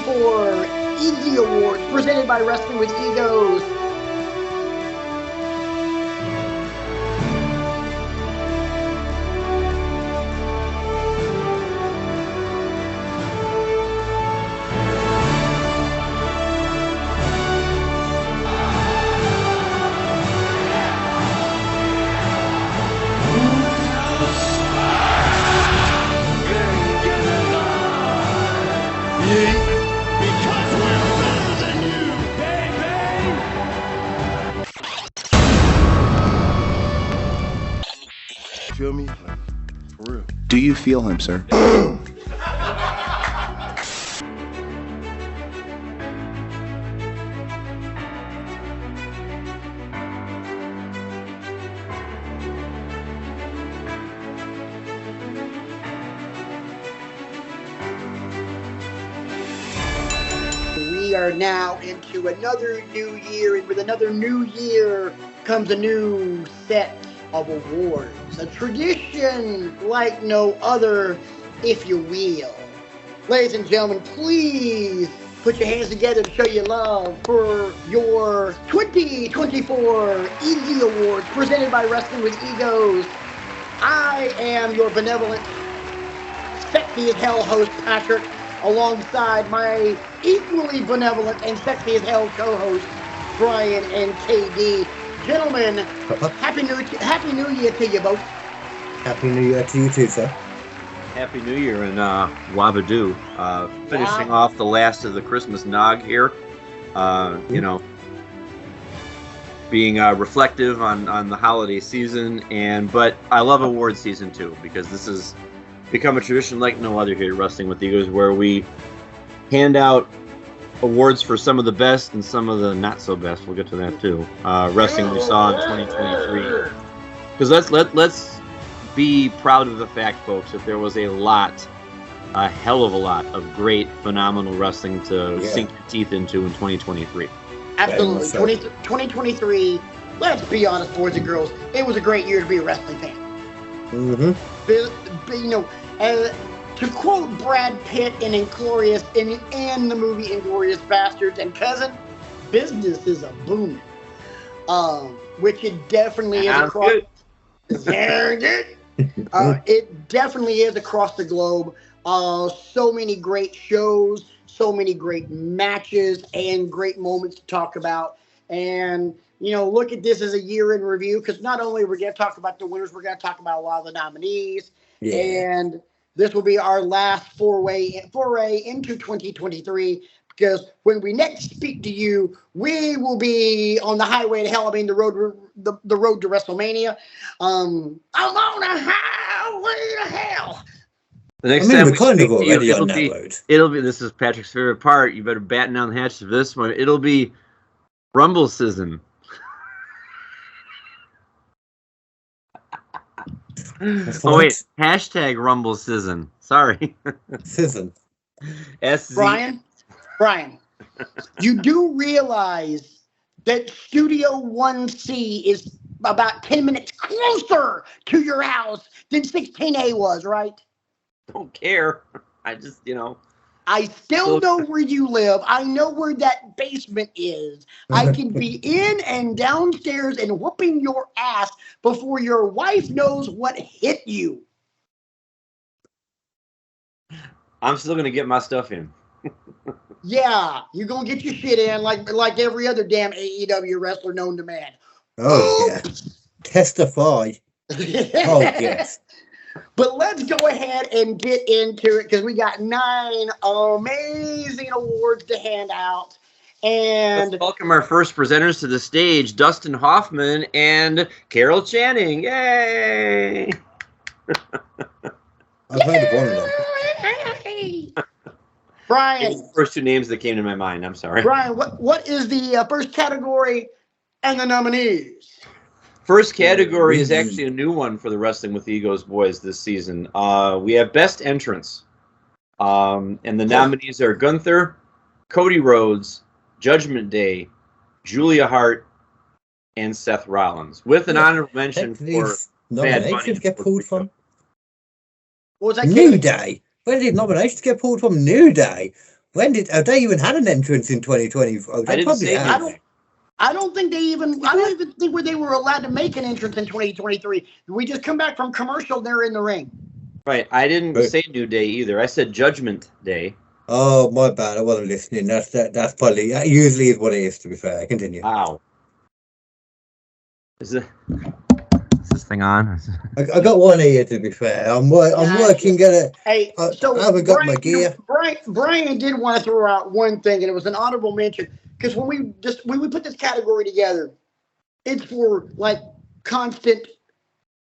Egie Award presented by Wrestling with Egos. Feel me? Like, for real. Do you feel him, sir? We are now into another new year, and with another new year comes a new set of awards. A tradition like no other, if you will. Ladies and gentlemen, please put your hands together to show your love for your 2024 Egie Awards presented by Wrestling with Egos. I am your benevolent, sexy as hell host, Patrick, alongside my equally benevolent and sexy as hell co-host, Brian and KD. Gentlemen, Happy New Year to you both. Happy New Year to you too, sir. Happy New Year and Wabadoo. Finishing off the last of the Christmas nog here. You know, being reflective on the holiday season, but I love award season too, because this has become a tradition like no other here at Wrestling with Egos, where we hand out awards for some of the best and some of the not so best. We'll get to that too. Wrestling we saw in 2023. Because let's be proud of the fact, folks, that there was a hell of a lot of great, phenomenal wrestling to sink your teeth into in 2023. Absolutely. 2023, let's be honest, boys and girls, it was a great year to be a wrestling fan. Mm-hmm. You know, to quote Brad Pitt in the movie Inglourious Bastards and Cousin, business is a booming. Which it definitely is across. It definitely is across the globe. So many great shows, so many great matches, and great moments to talk about. And you know, look at this as a year in review, because not only we're going to talk about the winners, we're going to talk about a lot of the nominees. Yeah. And this will be our last foray into 2023, because when we next speak to you, we will be on the highway to hell. I mean, the road to WrestleMania. I'm on a highway to hell. The next time we speak to you, it'll be this is Patrick's favorite part. You better batten down the hatches for this one. It'll be Rumble season. Oh wait, hashtag Rumble season. Sorry. Season. Brian, you do realize that Studio 1C is about 10 minutes closer to your house than 16A was, right? Don't care. I just, I still know where you live. I know where that basement is. I can be in and downstairs and whooping your ass before your wife knows what hit you. I'm still going to get my stuff in. Yeah, you're going to get your shit in like every other damn AEW wrestler known to man. Oh, yeah. Testify. Oh, yes. But let's go ahead and get into it, because we got 9 amazing awards to hand out. And let's welcome our first presenters to the stage, Dustin Hoffman and Carol Channing. Yay! I've heard of one of them. Brian. The first 2 names that came to my mind. I'm sorry. Brian, what is the first category and the nominees? First category is actually a new one for the Wrestling with Egos boys this season. We have Best Entrance. And the nominees are Gunther, Cody Rhodes, Judgment Day, Julia Hart, and Seth Rollins. With an honorable mention for nominations get pulled from. What was that? New Day. Where did nominations get pulled from? New Day. When did they even had an entrance in 2020? Oh, they probably have. I don't think they even. I don't even think they were allowed to make an entrance in 2023. We just come back from commercial. They're in the ring. Right. I didn't say New Day either. I said Judgment Day. Oh, my bad. I wasn't listening. That's probably usually is what it is. To be fair, continue. Wow. Is this thing on? I got one ear. To be fair, I'm working at it. Hey, so I haven't got my gear. Brian did want to throw out one thing, and it was an honorable mention. Because when we put this category together, it's for like constant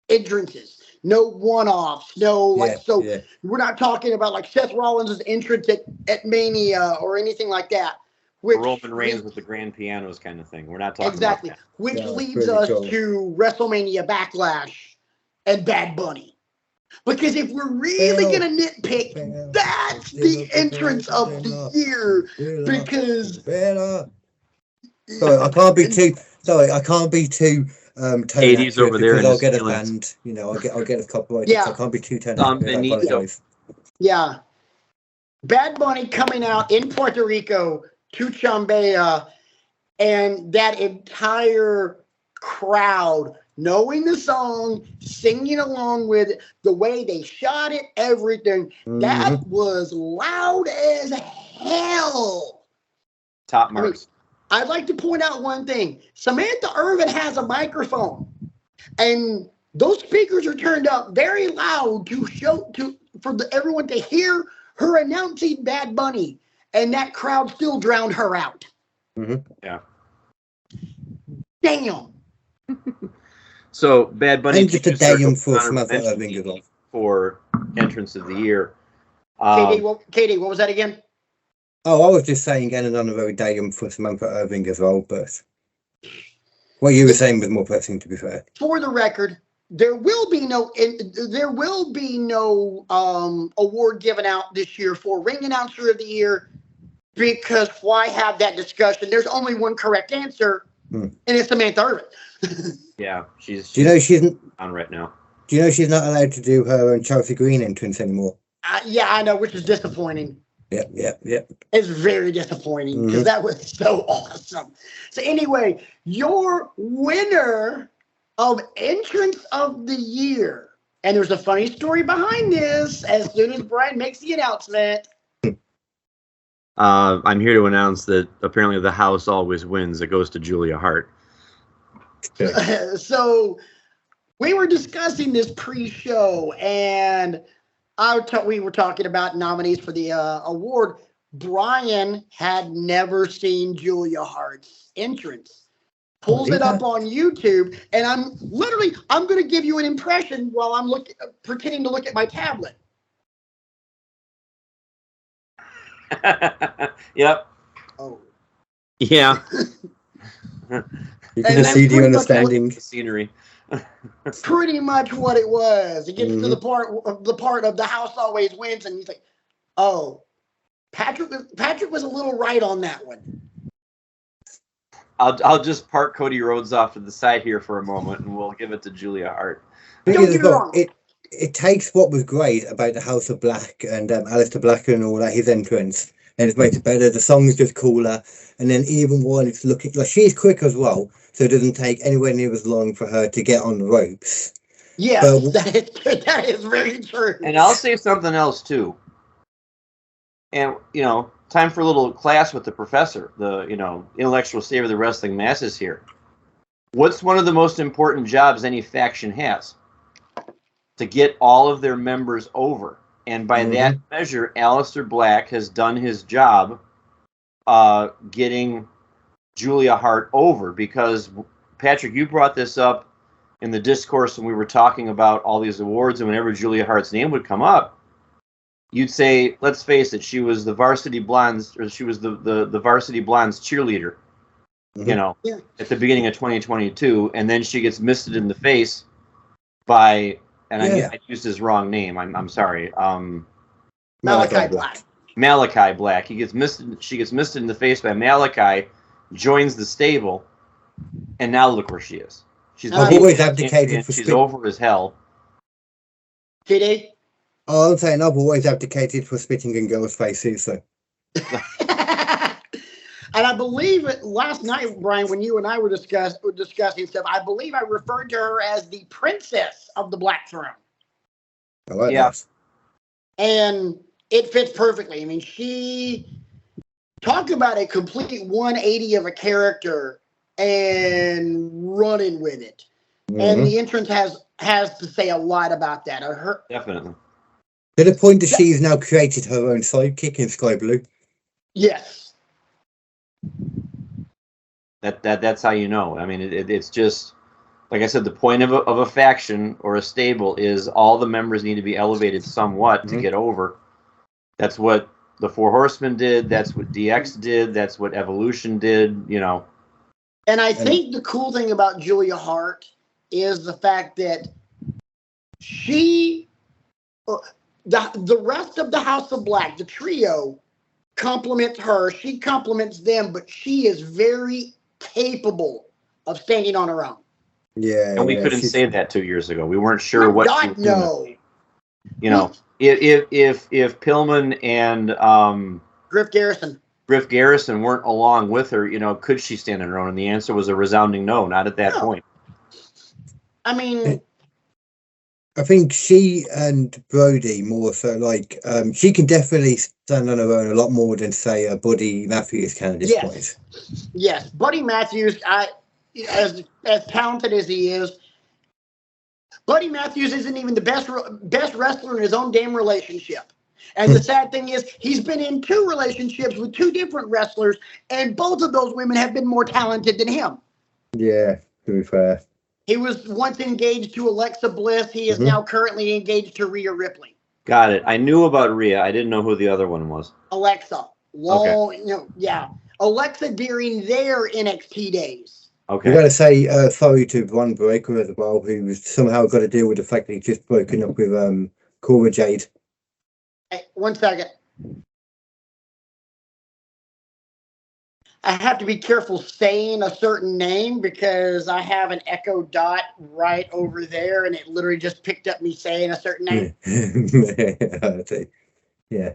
entrances, no one-offs, we're not talking about like Seth Rollins' entrance at Mania or anything like that. Which Roman Reigns with the grand pianos kind of thing. We're not talking exactly, about that. Which leads us to WrestleMania Backlash and Bad Bunny. Because if we're really going to nitpick, that's the entrance of the year. Because sorry, I can't be too Katie's over there. I'll get a band. You know, I'll get a copyright. Yeah. So I can't be too Yeah. Bad Bunny coming out in Puerto Rico to Chambea, and that entire crowd knowing the song, singing along with it, the way they shot it, everything. Mm-hmm. That was loud as hell. Top marks. I'd like to point out one thing. Samantha Irvin has a microphone, and those speakers are turned up very loud for everyone to hear her announcing Bad Bunny, and that crowd still drowned her out. Mm-hmm. Yeah. Damn. So Bad Bunny for entrance of the year. Katie, what was that again? Oh, I was just saying again another very damn for Samantha Irving as well, but what you were saying was more pressing, to be fair. For the record, there will be no award given out this year for Ring Announcer of the Year, because why have that discussion? There's only one correct answer, and it's Samantha Irvin. Yeah, she's. Do you know she's on right now? Do you know she's not allowed to do her own Chelsea Green entrance anymore? Yeah, I know, which is disappointing. Yeah. It's very disappointing because that was so awesome. So anyway, your winner of entrance of the year, and there's a funny story behind this. As soon as Brian makes the announcement, I'm here to announce that apparently the house always wins. It goes to Julia Hart. So we were discussing this pre-show, and we were talking about nominees for the award. Brian had never seen Julia Hart's entrance. Pulls it up on YouTube, and I'm going to give you an impression while I'm pretending to look at my tablet. Yep. Oh. Yeah. You can just see the understanding. Scenery. Pretty much what it was. It gets to the part of the house always wins, and you think, oh, Patrick was a little right on that one. I'll just park Cody Rhodes off to the side here for a moment, and we'll give it to Julia Hart. Don't get me wrong. It takes what was great about the House of Black and Aleister Black and all that, his entrance, and it makes it better. The song's just cooler, and then even when it's looking like she's quick as well, so it doesn't take anywhere near as long for her to get on the ropes. Yeah, that is very true. And I'll say something else too. And time for a little class with the professor, the intellectual state of the wrestling masses here. What's one of the most important jobs any faction has? To get all of their members over. And by that measure, Aleister Black has done his job getting Julia Hart over, because Patrick, you brought this up in the discourse when we were talking about all these awards, and whenever Julia Hart's name would come up, you'd say, let's face it, she was the Varsity Blondes, or she was the Varsity Blondes cheerleader, at the beginning of 2022, and then she gets misted in the face by, and I used his wrong name, I'm sorry, Malachi Black. Malachi Black. She gets misted in the face by Malachi, joins the stable, and now look where she is. She's always abdicated for she's over as hell. KD? Oh, I'm saying I've always abdicated for spitting in girls' faces, so. And I believe last night, Brian, when you and I were discussing stuff, I believe I referred to her as the princess of the Black Throne. I like Yeah. that. And it fits perfectly. I mean, she talk about a complete 180 of a character and running with it. And the entrance has to say a lot about that. Definitely. To the point that she's now created her own sidekick in Sky Blue. Yes. That's how you know. I mean, it's just like I said. The point of a faction or a stable is all the members need to be elevated somewhat to get over. That's what the Four Horsemen did. That's what DX did. That's what Evolution did. You know. And I think the cool thing about Julia Hart is the fact that she, the rest of the House of Black, the trio, compliments her. She compliments them, but she is very capable of standing on her own. Yeah, and we couldn't say that 2 years ago. We weren't sure what. God, no. You know, if Pillman and Griff Garrison weren't along with her, you know, could she stand on her own? And the answer was a resounding no. Not at that point. I mean, I think she and Brody more so like she can definitely stand on her own a lot more than say Buddy Matthews can at this point. Yes, Buddy Matthews, as talented as he is, Buddy Matthews isn't even the best wrestler in his own damn relationship. And the sad thing is, he's been in 2 relationships with 2 different wrestlers, and both of those women have been more talented than him. Yeah, to be fair. He was once engaged to Alexa Bliss. He is now currently engaged to Rhea Ripley. Got it. I knew about Rhea. I didn't know who the other one was. Alexa. Alexa during their NXT days. Okay. You got to say sorry to Bron Breakker as well, who was somehow got to deal with the fact that he just broken up with Cora Jade. Hey, 1 second. I have to be careful saying a certain name because I have an Echo Dot right over there, and it literally just picked up me saying a certain name. Yeah.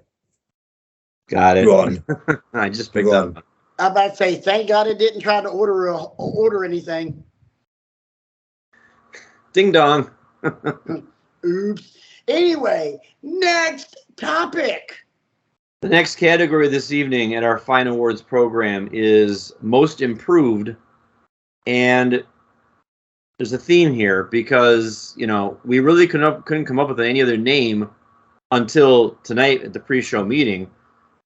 Got it. Ron. I just picked up. I'm about to say, thank God it didn't try to order anything. Ding dong. Oops. Anyway, next topic. The next category this evening at our Fine Awards program is Most Improved. And there's a theme here because, you know, we really couldn't come up with any other name until tonight at the pre-show meeting.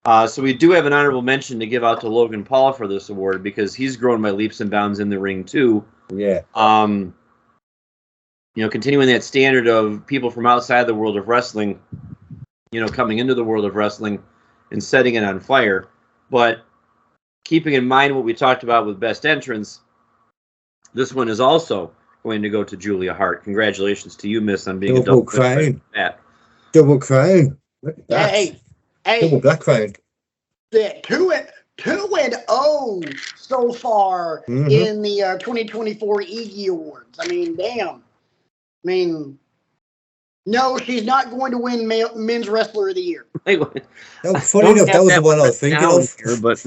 So we do have an honorable mention to give out to Logan Paul for this award because he's grown by leaps and bounds in the ring too. Yeah. You know, continuing that standard of people from outside the world of wrestling, you know, coming into the world of wrestling and setting it on fire. But keeping in mind what we talked about with Best Entrance, this one is also going to go to Julia Hart. Congratulations to you, Miss, on being double crown. Double crown. Look at that. Hey. Double black crown. 2-0 so far in the 2024 Egie Awards. I mean, damn. I mean, no, she's not going to win Men's Wrestler of the Year. Funny enough, that was the one I was thinking of. Here, but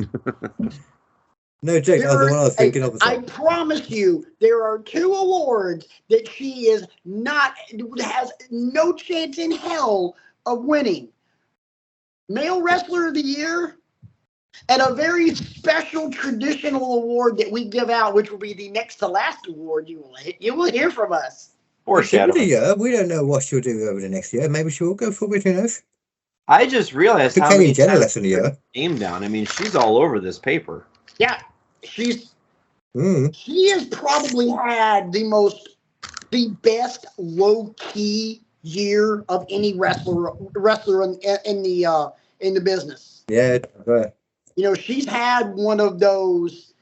no, Jake, that was the one I was thinking of. I promise you, there are 2 awards that she has no chance in hell of winning. Male Wrestler of the Year, and a very special traditional award that we give out, which will be the next to last award you will hear from us. Foreshadowing. We don't know what she'll do over the next year. Maybe she'll go for it, who knows? I just realized how many times name down. I mean, she's all over this paper. Yeah, she has probably had the best low key year of any wrestler in the business. Yeah, right. You know, she's had one of those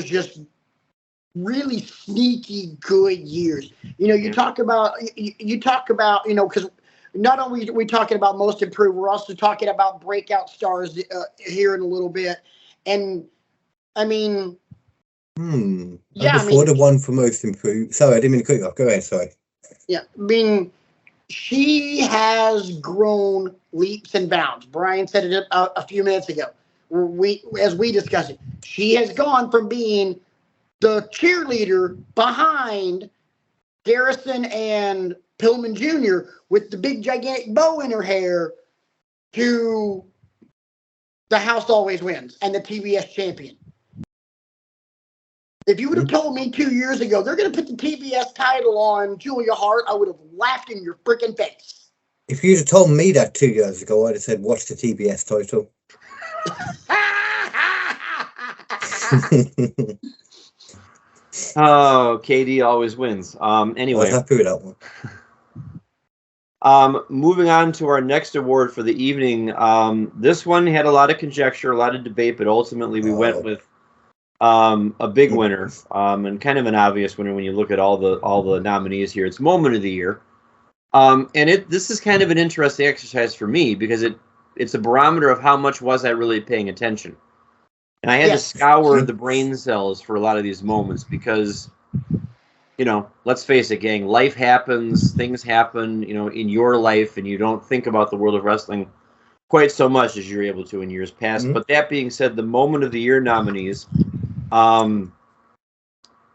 just really sneaky good years. You know, you talk about, you know, because not only are we talking about Most Improved, we're also talking about breakout stars here in a little bit. And I mean, yeah, before the one for Most Improved. Sorry, I didn't mean to cut you off. Go ahead, sorry. Yeah, I mean, she has grown leaps and bounds. Brian said it a few minutes ago. As we discussed it, she has gone from being the cheerleader behind Garrison and Pillman Jr. with the big gigantic bow in her hair to the house always wins and the TBS champion. If you would have told me 2 years ago they're going to put the TBS title on Julia Hart, I would have laughed in your freaking face. If you'd have told me that 2 years ago, I'd have said, "Watch the TBS title." Oh, KD always wins. Anyway, I was happy with that one. Moving on to our next award for the evening. This one had a lot of conjecture, a lot of debate, but ultimately we went with a big winner and kind of an obvious winner when you look at all the nominees here. It's Moment of the Year, and this is kind of an interesting exercise for me because it's a barometer of how much was I really paying attention. And I had to scour the brain cells for a lot of these moments because, let's face it, gang, life happens, things happen, in your life, and you don't think about the world of wrestling quite so much as you're able to in years past. But that being said, the Moment of the Year nominees,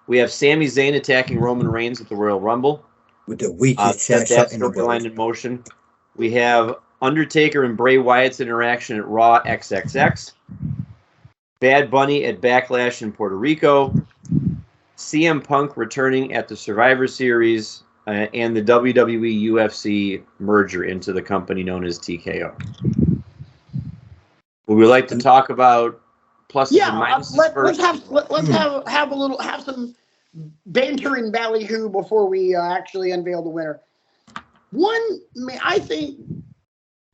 we have Sami Zayn attacking Roman Reigns at the Royal Rumble. With the weakest set that storyline in motion. We have Undertaker and Bray Wyatt's interaction at Raw XXX. Bad Bunny at Backlash in Puerto Rico, CM Punk returning at the Survivor Series, and the WWE UFC merger into the company known as TKO. Would we like to talk about pluses and minuses first? Let's have some banter and ballyhoo before we actually unveil the winner.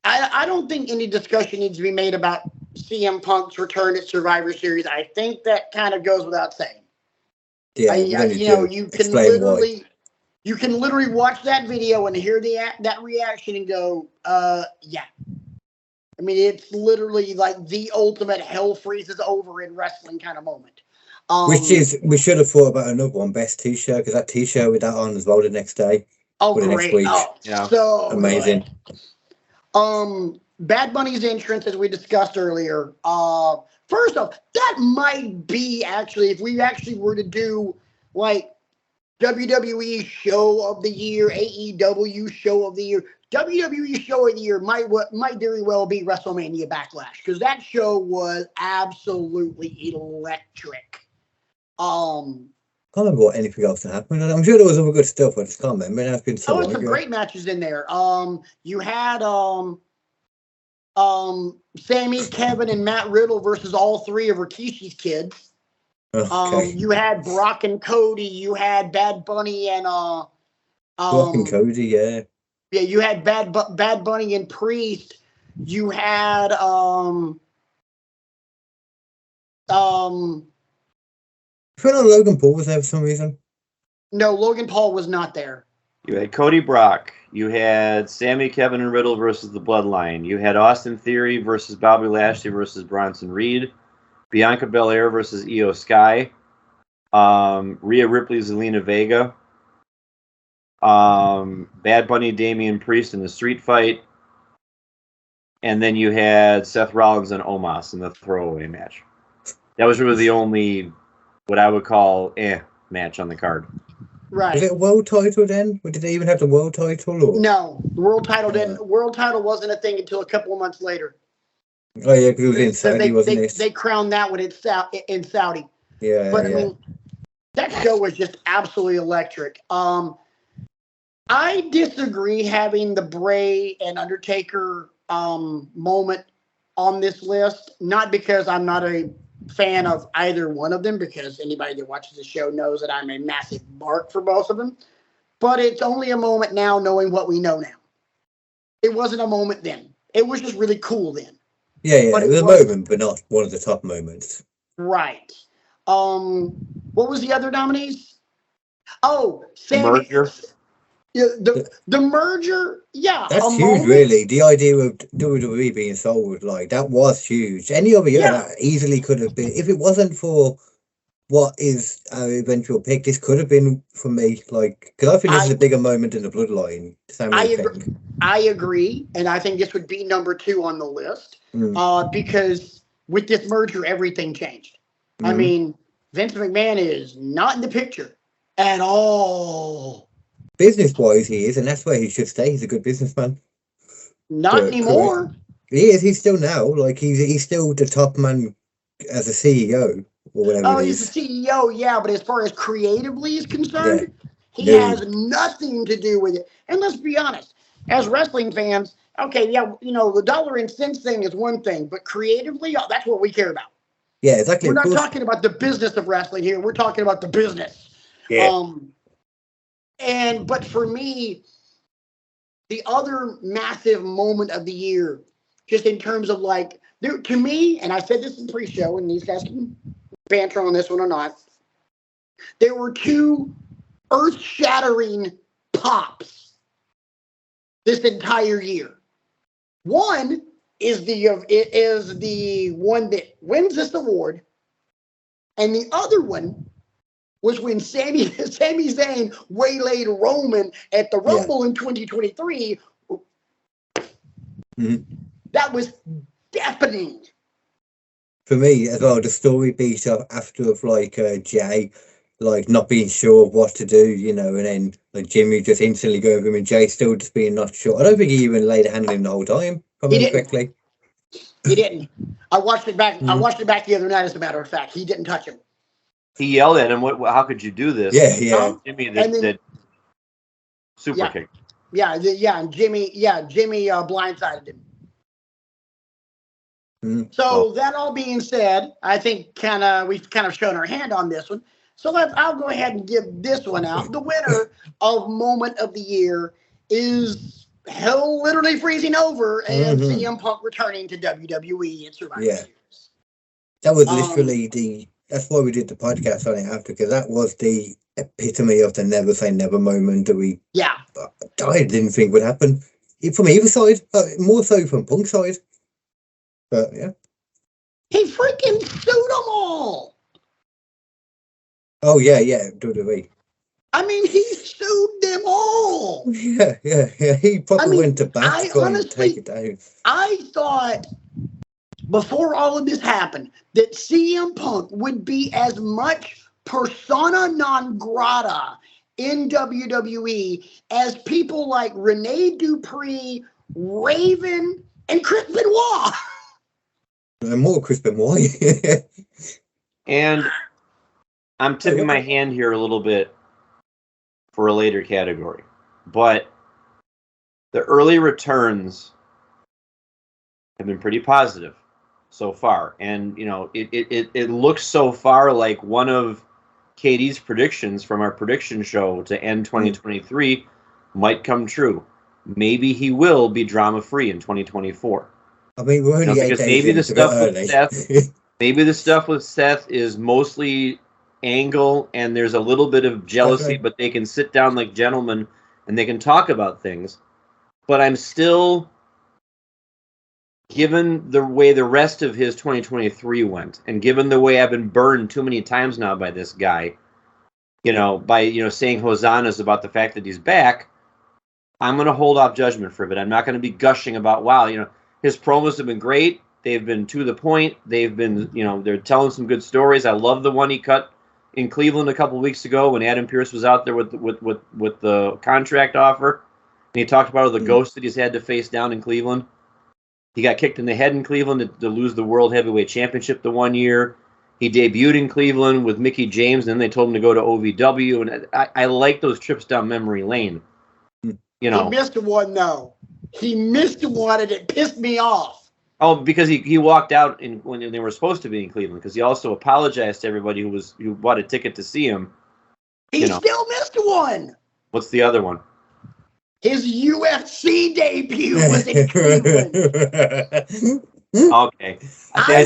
I don't think any discussion needs to be made about CM Punk's return at Survivor Series. I think that kind of goes without saying. Yeah, you can literally watch that video and hear that reaction and go, yeah. I mean, it's literally like the ultimate hell freezes over in wrestling kind of moment. We should have thought about another one, best T-shirt, because that T-shirt with that on as well the next day. Oh, great! So amazing. Good. Bad Bunny's entrance, as we discussed earlier. First off, that might be actually, if we actually were to do like WWE Show of the Year, AEW Show of the Year, WWE Show of the Year might very well be WrestleMania Backlash, because that show was absolutely electric. I can't remember what anything else that happened. I'm sure there was other good stuff, but I just can't remember. It's been so long some ago. Great matches in there. You had Sammy, Kevin, and Matt Riddle versus all three of Rikishi's kids. Okay. You had Brock and Cody. You had Bad Bunny and Brock and Cody, yeah. Yeah, you had Bad Bunny and Priest. You had I feel like Logan Paul was there for some reason. No, Logan Paul was not there. You had Cody Brock. You had Sammy, Kevin, and Riddle versus the Bloodline. You had Austin Theory versus Bobby Lashley versus Bronson Reed. Bianca Belair versus Io Sky. Rhea Ripley, Zelina Vega. Bad Bunny, Damian Priest in the street fight. And then you had Seth Rollins and Omos in the throwaway match. That was really the only, what I would call, match on the card. Right. Was it a world title then? Or did they even have the world title? Or? No, the world title didn't. The world title wasn't a thing until a couple of months later. Oh yeah, because it was in Saudi, wasn't it? They crowned that one in Saudi. Yeah, but I mean, that show was just absolutely electric. I disagree having the Bray and Undertaker moment on this list, not because I'm not a fan of either one of them, because anybody that watches the show knows that I'm a massive mark for both of them, but it's only a moment now knowing what we know now. It wasn't a moment then. It was just really cool then. Yeah, but it was a moment, but not one of the top moments. Right. What was the other nominees? Oh, Sammy. Merger. Yeah, the merger, yeah. That's huge, really. The idea of WWE being sold, like, that was huge. Any other year, that easily could have been. If it wasn't for what is our eventual pick? This could have been for me, like, because I think this is a bigger moment in the bloodline. I agree, and I think this would be number 2 on the list because with this merger, everything changed. I mean, Vince McMahon is not in the picture at all. Business-wise, he is, and that's where he should stay. He's a good businessman. Not anymore. He is. He's still now. Like, he's still the top man as a CEO or whatever. Oh, he's the CEO, yeah, but as far as creatively is concerned, he has nothing to do with it. And let's be honest, as wrestling fans, okay, yeah, you know, the dollar and cents thing is one thing, but creatively, that's what we care about. Yeah, exactly. We're not talking about the business of wrestling here. We're talking about the business. Yeah. But for me, the other massive moment of the year, just in terms of like, to me, and I said this in pre-show, and these guys can banter on this one or not, there were 2 earth-shattering pops this entire year. One is the one that wins this award, and the other one was when Sami Zayn waylaid Roman at the Rumble in 2023. That was deafening. For me as well, the story beat up after of like Jay, like not being sure of what to do, you know, and then like Jimmy just instantly going for him, and Jay still just being not sure. I don't think he even laid a hand on him the whole time. Quickly. He didn't. I watched it back. I watched it back the other night. As a matter of fact, he didn't touch him. He yelled at him, "How could you do this?" Yeah. Jimmy that super kick. And Jimmy blindsided him. So that all being said, I think we've kind of shown our hand on this one. So I'll go ahead and give this one out. The winner of Moment of the Year is hell literally freezing over and CM Punk returning to WWE at Survivor Series. That was literally that's why we did the podcast on it after, because that was the epitome of the never say never moment that I didn't think would happen from either side, more so from Punk's side. But yeah, he freaking sued them all. Oh yeah, WWE. I mean, he sued them all. Yeah. He probably went to bat and take it down. I thought before all of this happened that CM Punk would be as much persona non grata in WWE as people like Rene Dupree, Raven, and Chris Benoit. And more Chris Benoit. And I'm tipping my hand here a little bit for a later category, but the early returns have been pretty positive so far, and you know it looks so far like one of Katie's predictions from our prediction show to end 2023 might come true. Maybe he will be drama free in 2024. I mean, we're only 8 days maybe the stuff with Seth, maybe the stuff with Seth is mostly angle, and there's a little bit of jealousy, but they can sit down like gentlemen and they can talk about things. But I'm still, given the way the rest of his 2023 went, and given the way I've been burned too many times now by this guy, by saying hosannas about the fact that he's back, I'm going to hold off judgment for a bit. I'm not going to be gushing about, his promos have been great. They've been to the point. They've been, they're telling some good stories. I love the one he cut in Cleveland a couple of weeks ago when Adam Pearce was out there with the contract offer. And he talked about all the ghosts that he's had to face down in Cleveland. He got kicked in the head in Cleveland to lose the World Heavyweight Championship the one year. He debuted in Cleveland with Mickie James, and then they told him to go to OVW. And I like those trips down memory lane. He missed one, though. He missed one, and it pissed me off. Oh, because he walked out when they were supposed to be in Cleveland, because he also apologized to everybody who bought a ticket to see him. He still missed one. What's the other one? His UFC debut was in Cleveland. Okay. I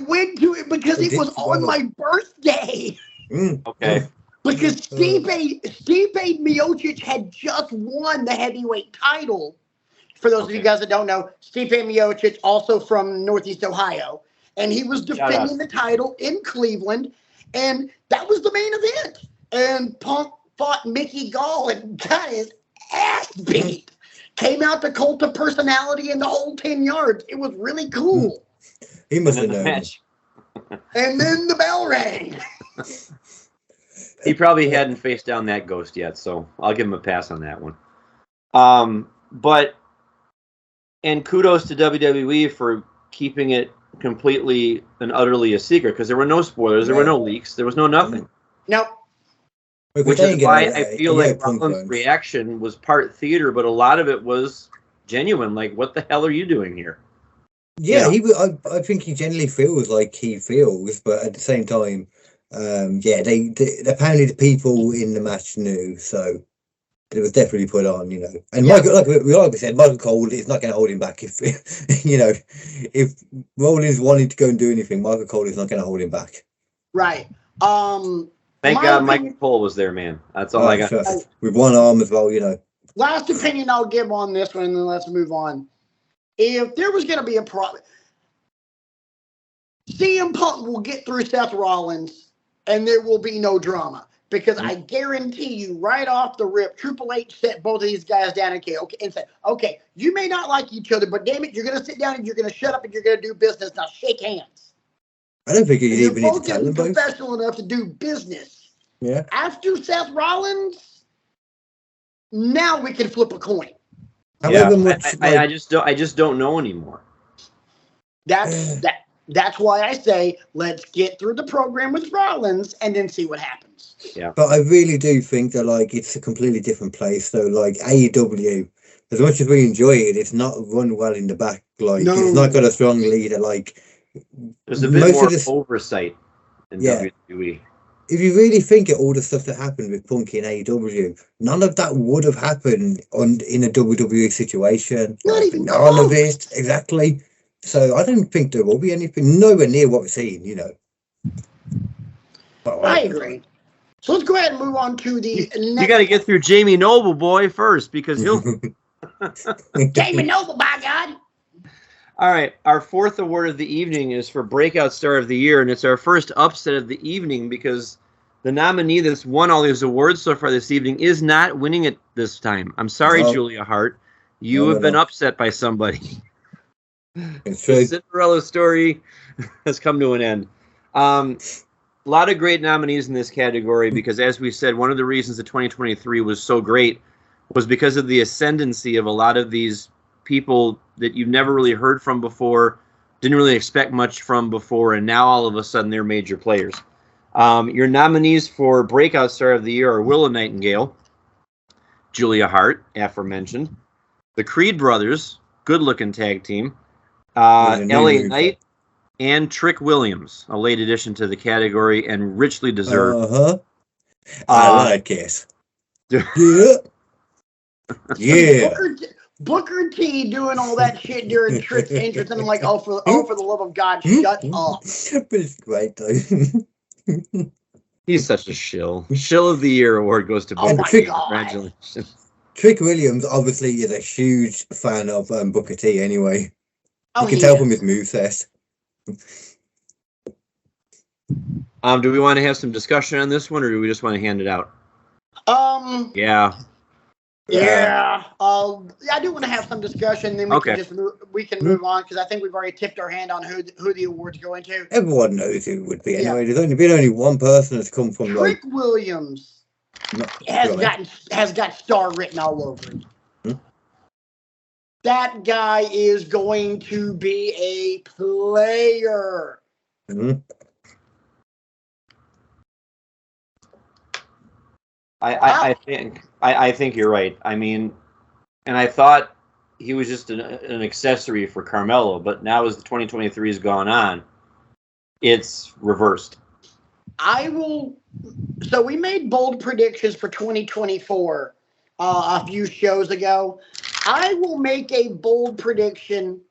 went to it because it was on my birthday. Okay. Because Stipe Miocic had just won the heavyweight title. For those of you guys that don't know, Stipe Miocic, also from Northeast Ohio. and he was defending the title in Cleveland, and that was the main event. And Punk fought Mickey Gall and got his ass beat. Came out the cult of personality in the whole 10 yards. It was really cool. He must have known. And then the bell rang. He probably hadn't faced down that ghost yet, so I'll give him a pass on that one. And kudos to WWE for keeping it completely and utterly a secret, because there were no spoilers, there were no leaks, there was no nothing. Nope. Which is why I feel like Rollins' reaction was part theater, but a lot of it was genuine. Like, what the hell are you doing here? Yeah, I think he generally feels like he feels, but at the same time, they apparently the people in the match knew, so it was definitely put on, you know. And Michael, like we said, Michael Cole is not going to hold him back. If if Rollins wanted to go and do anything, Michael Cole is not going to hold him back. Right. Thank God Michael Cole was there, man. That's all I got. With one arm as well, you know. Last opinion I'll give on this one, and then let's move on. If there was going to be a problem, CM Punk will get through Seth Rollins, and there will be no drama. Because I guarantee you, right off the rip, Triple H set both of these guys down and said, okay, you may not like each other, but damn it, you're going to sit down and you're going to shut up and you're going to do business. Now shake hands. I don't think you even need to tell them both. Professional enough to do business. Yeah. After Seth Rollins, now we can flip a coin. Yeah, I just don't know anymore. That's why I say let's get through the program with Rollins and then see what happens. Yeah. But I really do think that it's a completely different place. So AEW, as much as we enjoy it, it's not run well in the back. It's not got a strong leader. There's a bit more oversight in WWE. If you really think of all the stuff that happened with Punk in AEW, none of that would have happened in a WWE situation. Not even none of it, exactly. So I don't think there will be anything nowhere near what we're seeing, you know. I agree. So let's go ahead and move on to the next. You got to get through Jamie Noble, boy, first, because he'll. Jamie Noble, by God. All right, our fourth award of the evening is for Breakout Star of the Year, and it's our first upset of the evening because the nominee that's won all these awards so far this evening is not winning it this time. I'm sorry, Julia Hart. You have been upset by somebody. The Cinderella story has come to an end. A lot of great nominees in this category because, as we said, one of the reasons that 2023 was so great was because of the ascendancy of a lot of these people that you've never really heard from before, didn't really expect much from before, and now all of a sudden they're major players. Your nominees for Breakout Star of the Year are Willow Nightingale, Julia Hart, aforementioned, the Creed Brothers, good-looking tag team, LA Knight, and Trick Williams, a late addition to the category and richly deserved. I like it. Yeah. Booker T doing all that shit during Trick's entrance, and I'm like, oh, for the love of God, shut up. But it's great, though. He's such a shill. Shill of the Year award goes to Booker T. Congratulations. Trick Williams obviously is a huge fan of Booker T anyway. You can tell from his moveset. Do we want to have some discussion on this one, or do we just want to hand it out? Yeah. I do want to have some discussion. Then we can move on because I think we've already tipped our hand on who the awards go into. Everyone knows who it would be anyway. There's only one person that's come from Trick Williams has got star written all over it. That guy is going to be a player. I think you're right. I mean, and I thought he was just an accessory for Carmelo, but now as the 2023 has gone on, it's reversed. So we made bold predictions for 2024 a few shows ago. I will make a bold prediction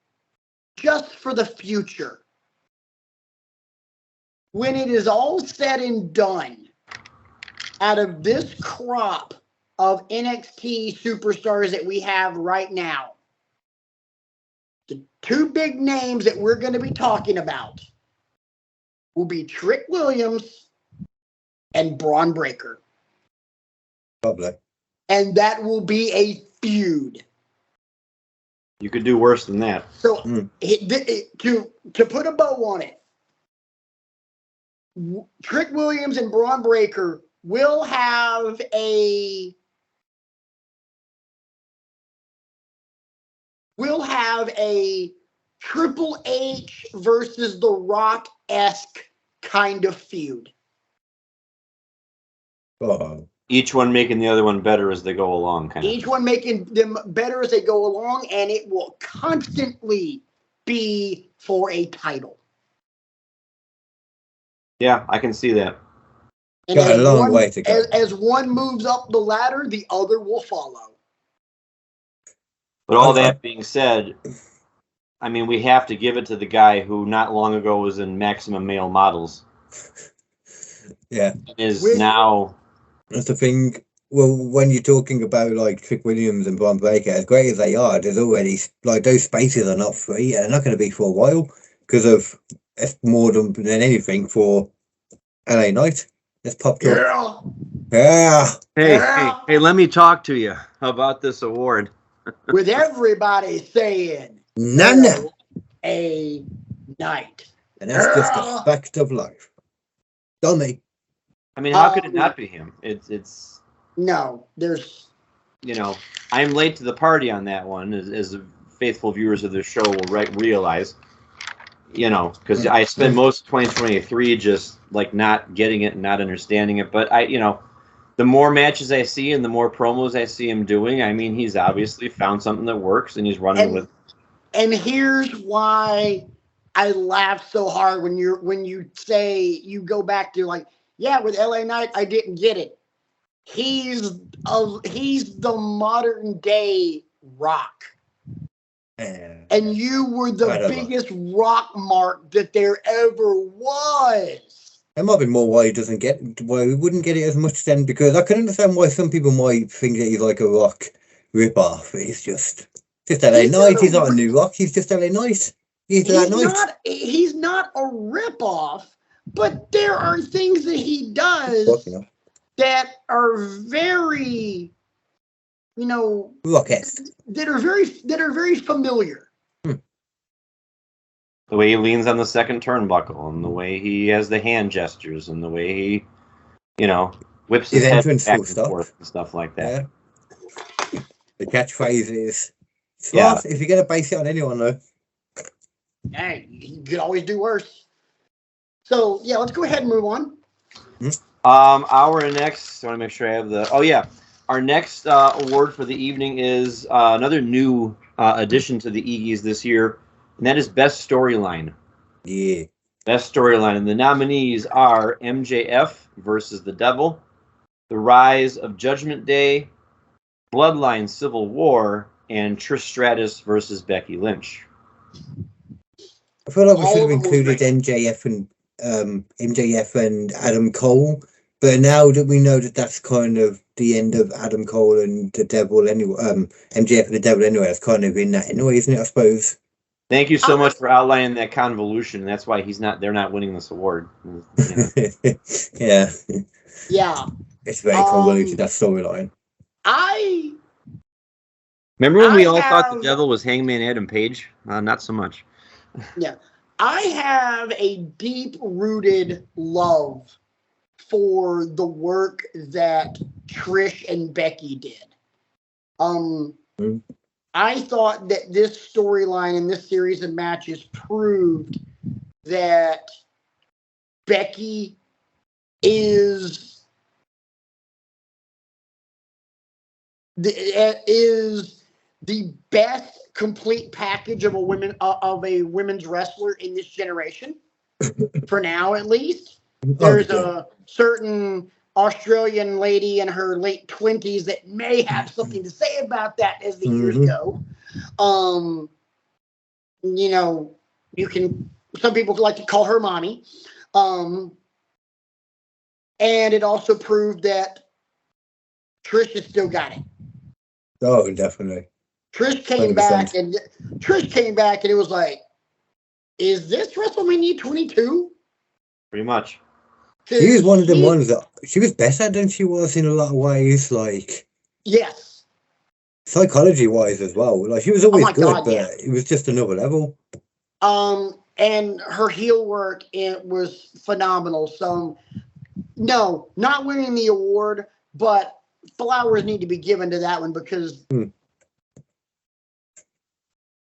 just for the future. When it is all said and done, out of this crop of NXT superstars that we have right now, the two big names that we're going to be talking about will be Trick Williams and Braun Breaker. Probably. And that will be a feud. You could do worse than that. So to put a bow on it, Trick Williams and Braun Breaker will have a Triple H versus The Rock-esque kind of feud. Oh. Each one making the other one better as they go along, kind of. Each one making them better as they go along, and it will constantly be for a title. Yeah, I can see that. And Got a long way to go. As one moves up the ladder, the other will follow. But all that being said, I mean, we have to give it to the guy who not long ago was in Maximum Male Models. Yeah. Now... That's the thing. Well, when you're talking about like Trick Williams and Braun Breaker, as great as they are, there's already like those spaces are not free, and they're not going to be for a while because of it's more than anything for LA Knight. It's popped up. Yeah. Hey, let me talk to you about this award. With everybody saying Nana a night. And that's just a fact of life. Dummy. I mean, how could it not be him? It's no, there's I'm late to the party on that one, as faithful viewers of the show will realize. Because I spent most of 2023 just like not getting it and not understanding it. But the more matches I see and the more promos I see him doing, I mean, he's obviously found something that works and he's running with. And here's why I laugh so hard when you say you go back to like, yeah, with LA Knight, I didn't get it. He's the modern day Rock. And you were the biggest Rock mark that there ever was. There might be more why he wouldn't get it as much then, because I can understand why some people might think that he's like a Rock rip-off. He's just LA Knight. He's not a new Rock. He's just LA Knight. He's not a rip-off, but there are things that he does that are very, Rock-esque. that are very familiar. The way he leans on the second turnbuckle, and the way he has the hand gestures, and the way he, whips his head back and forth and stuff like that. Yeah. The catchphrase is, if you're going to base it on anyone, though. Hey, you could always do worse. So, yeah, let's go ahead and move on. Our next, I want to make sure I have our next award for the evening is another new addition to the Egies this year, and that is Best Storyline. Yeah. Best Storyline. And the nominees are MJF versus the Devil, The Rise of Judgment Day, Bloodline Civil War, and Trish Stratus versus Becky Lynch. I feel like we should have included MJF and Adam Cole, but now that we know that that's kind of the end of Adam Cole and the Devil anyway, MJF and the Devil anyway, that's kind of in that anyway, isn't it? I suppose. Thank you so much for outlining that convolution. That's why they're not winning this award. Yeah. Yeah. It's very convoluted, that storyline. Remember when we all thought the Devil was Hangman Adam Page? Not so much. Yeah. I have a deep-rooted love for the work that Trish and Becky did. I thought that this storyline and this series of matches proved that Becky is the best complete package of a women's wrestler in this generation, for now at least. There's a certain Australian lady in her late 20s that may have something to say about that as the years go. Some people like to call her mommy. And it also proved that Trish has still got it. Oh, definitely. Trish came 100%. back and it was like, is this WrestleMania 22? Pretty much. She was one of them ones that she was better than she was in a lot of ways, like Yes. psychology wise as well. Like she was always good, God, but yeah. it was just another level. And her heel work, it was phenomenal. So no, not winning the award, but flowers need to be given to that one because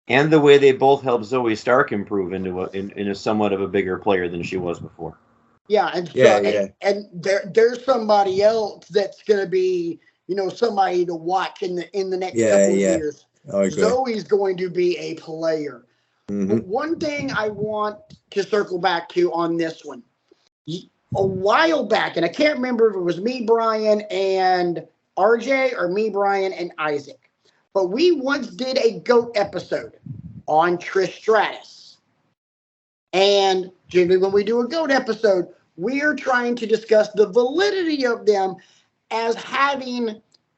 and the way they both helped Zoe Stark improve into a somewhat of a bigger player than she was before. Yeah, and there's somebody else that's going to be, somebody to watch in the next couple of years. I agree. Zoe's going to be a player. But one thing I want to circle back to on this one, a while back, and I can't remember if it was me, Brian, and RJ, or me, Brian, and Isaac, but we once did a GOAT episode on Trish Stratus. And generally when we do a GOAT episode, we are trying to discuss the validity of them as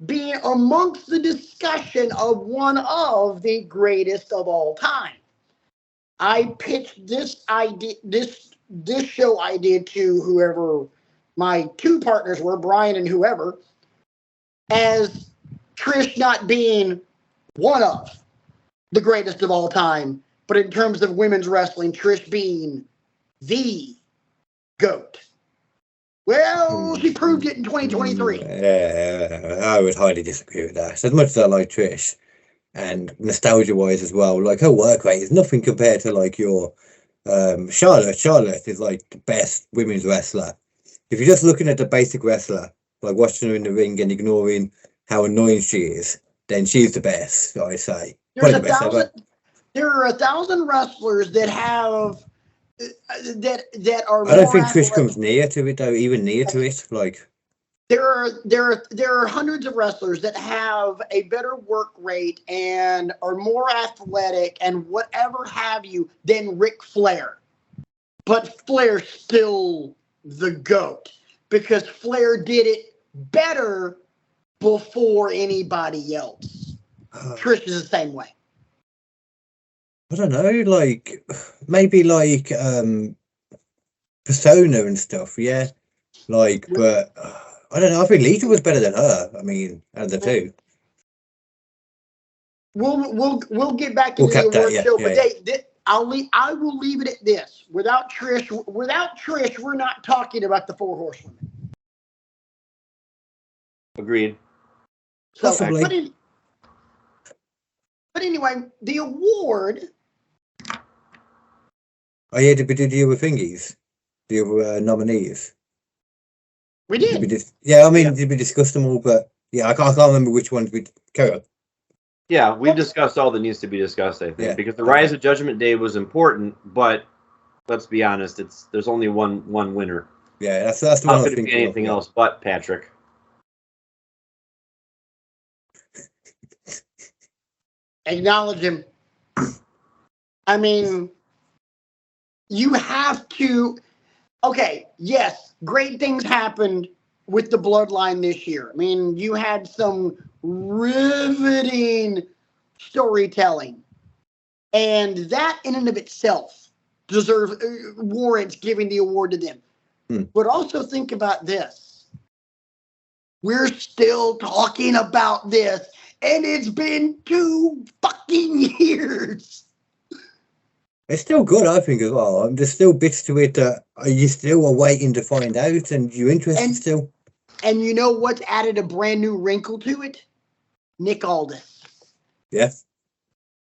being amongst the discussion of one of the greatest of all time. I pitched this idea, this show idea to whoever my two partners were, Brian and whoever, as Trish not being one of the greatest of all time, but in terms of women's wrestling, Trish being the GOAT. Well, she proved it in 2023. I would highly disagree with that. As much as I like Trish, and nostalgia-wise as well, like her work rate is nothing compared to like your Charlotte. Charlotte is like the best women's wrestler. If you're just looking at the basic wrestler, like watching her in the ring and ignoring how annoying she is, then she's the best, I say. There are 1,000 wrestlers that have that are. I don't think Trish comes near to it though, even near to it. Like there are hundreds of wrestlers that have a better work rate and are more athletic and whatever have you than Ric Flair. But Flair's still the GOAT because Flair did it better before anybody else. Trish is the same way. I don't know, like maybe like persona and stuff, yeah. Like, but I don't know. I think Lita was better than her. I mean, out of the two. We'll get back to the award show, but I will leave it at this. Without Trish, we're not talking about the Four Horsewomen. Agreed. So, but anyway, the award. Oh yeah, did we do the other thingies? The other nominees? We did. Did we discuss them all? But yeah, I can't remember which ones we carry on. Yeah, we've discussed all that needs to be discussed, I think, because the Rise of Judgment Day was important, but let's be honest, there's only one winner. Yeah, that's the one. How could it be anything else but Patrick? Acknowledge him. I mean, you have to. Okay, yes, great things happened with the bloodline this year. I mean, you had some riveting storytelling, and that in and of itself warrants giving the award to them. But also think about this. We're still talking about this, and it's been 2 fucking years. It's still good, I think, as well. There's still bits to it that you still are waiting to find out, and you're interested still. And you know what's added a brand new wrinkle to it? Nick Aldis. Yes.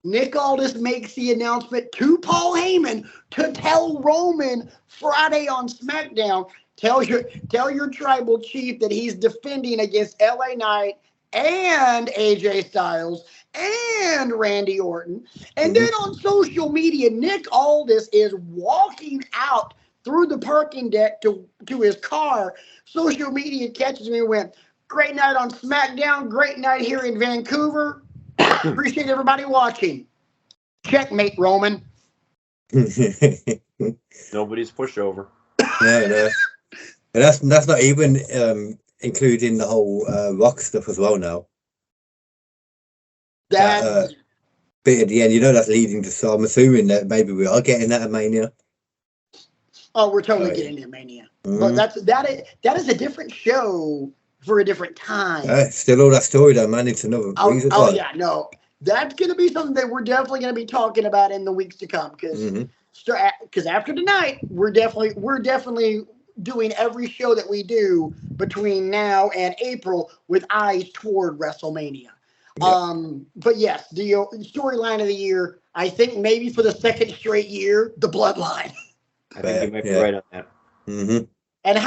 Nick Aldis makes the announcement to Paul Heyman to tell Roman Friday on SmackDown, tell your tribal chief that he's defending against LA Knight and AJ Styles and Randy Orton. And then on social media, Nick Aldis is walking out through the parking deck to his car. Social media catches me and went, great night on SmackDown, great night here in Vancouver. Appreciate everybody watching. Checkmate, Roman. Nobody's pushover. No. And that's not even including the whole Rock stuff as well now. That bit at the end, that's leading to. So I'm assuming that maybe we are getting that at Mania. Oh, we're totally getting into Mania. But that is a different show for a different time. Still all that story though, man. It's another reason. Oh yeah, no. That's going to be something that we're definitely going to be talking about in the weeks to come. Because after tonight, we're definitely doing every show that we do between now and April with eyes toward WrestleMania. Yep. But yes, the storyline of the year, I think maybe for the second straight year, the Bloodline. I think you might be right on that. And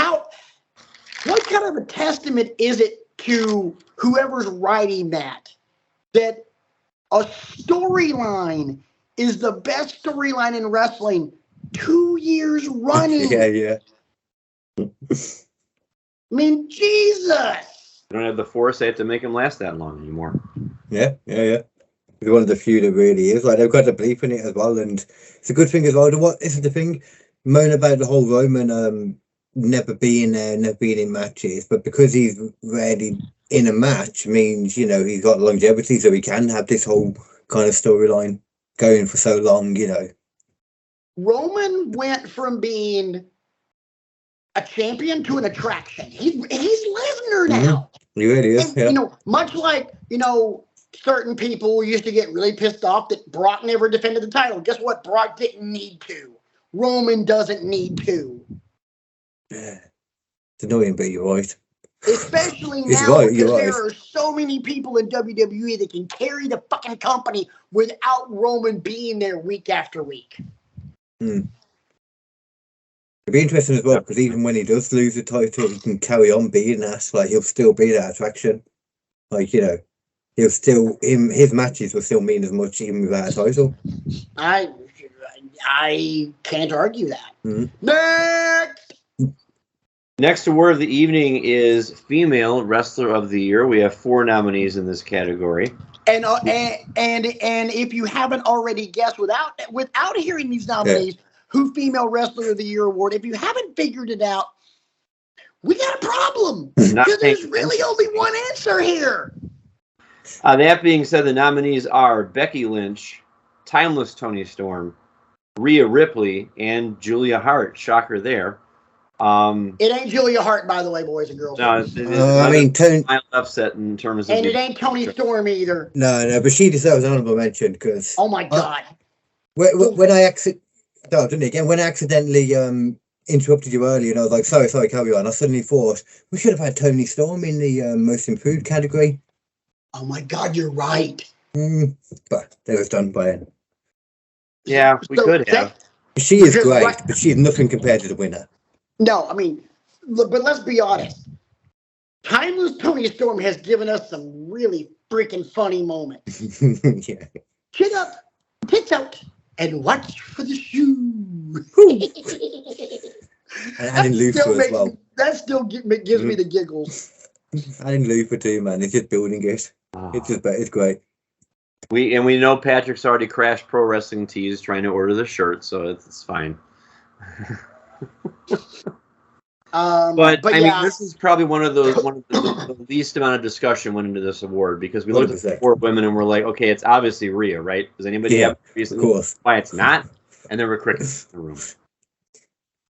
what kind of a testament is it to whoever's writing that a storyline is the best storyline in wrestling 2 years running? Yeah. I mean, Jesus. I don't have the foresight to make him last that long anymore. Yeah. It's one of the few that really is. Like, they've got a bleep in it as well, and it's a good thing as well. What is the thing? Moan about the whole Roman never being there, never being in matches, but because he's ready in a match means, he's got longevity, so he can have this whole kind of storyline going for so long, Roman went from being a champion to an attraction. He's Lesnar now. He really is, and, much like, certain people used to get really pissed off that Brock never defended the title. Guess what? Brock didn't need to. Roman doesn't need to. Yeah. It's annoying, but you're right. Especially now because there are so many people in WWE that can carry the fucking company without Roman being there week after week. It'd be interesting as well, because even when he does lose the title, he can carry on being that. Like, he'll still be that attraction. Like, he'll still, his matches will still mean as much even without a title. I can't argue that. Next award of the evening is Female Wrestler of the Year. We have 4 nominees in this category. And if you haven't already guessed, without hearing these nominees, who Female Wrestler of the Year award, if you haven't figured it out, we got a problem. Because there's really only one answer here. That being said, the nominees are Becky Lynch, Timeless Toni Storm, Rhea Ripley, and Julia Hart. Shocker there. It ain't Julia Hart, by the way, boys and girls. No, Tony upset in terms of. And it ain't Toni Storm either. No, but she deserves an honorable mention because. Oh my God! When I accidentally interrupted you earlier, and I was like, sorry, carry on. I suddenly thought we should have had Toni Storm in the most improved category. Oh my God, you're right. But that was done by it. Yeah, we could have. She is great, but she's nothing compared to the winner. No, I mean, but let's be honest. Timeless Toni Storm has given us some really freaking funny moments. Yeah. Chin up, tits out, and watch for the shoe. And in Luther as well. That still gives me the giggles. And in Luther too, man. It's just building it. It's great. We know Patrick's already crashed Pro Wrestling Tees trying to order the shirt, so it's fine. But I mean, this is probably one of the least amount of discussion went into this award because we looked at the 4 women and we're like, okay, it's obviously Rhea, right? Does anybody have reason why it's not? And there were crickets in the room.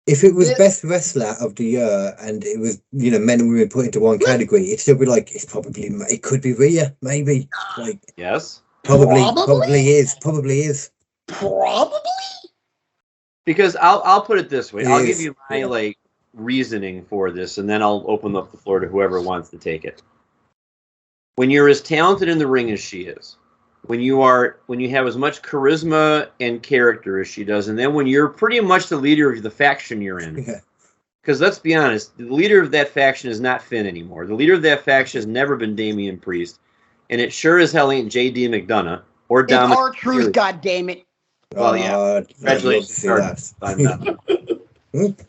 If it was best wrestler of the year and it was men and women put into one category, it'd still be like it could be Rhea, maybe. Like yes, probably is. Probably. Because I'll put it this way. I'll give you my reasoning for this, and then I'll open up the floor to whoever wants to take it. When you're as talented in the ring as she is, when you have as much charisma and character as she does, and then when you're pretty much the leader of the faction you're in. Because let's be honest, the leader of that faction is not Finn anymore. The leader of that faction has never been Damian Priest, and it sure as hell ain't J.D. McDonough or Dominic. It's R-Truth, goddammit. Well, yeah. Congratulations.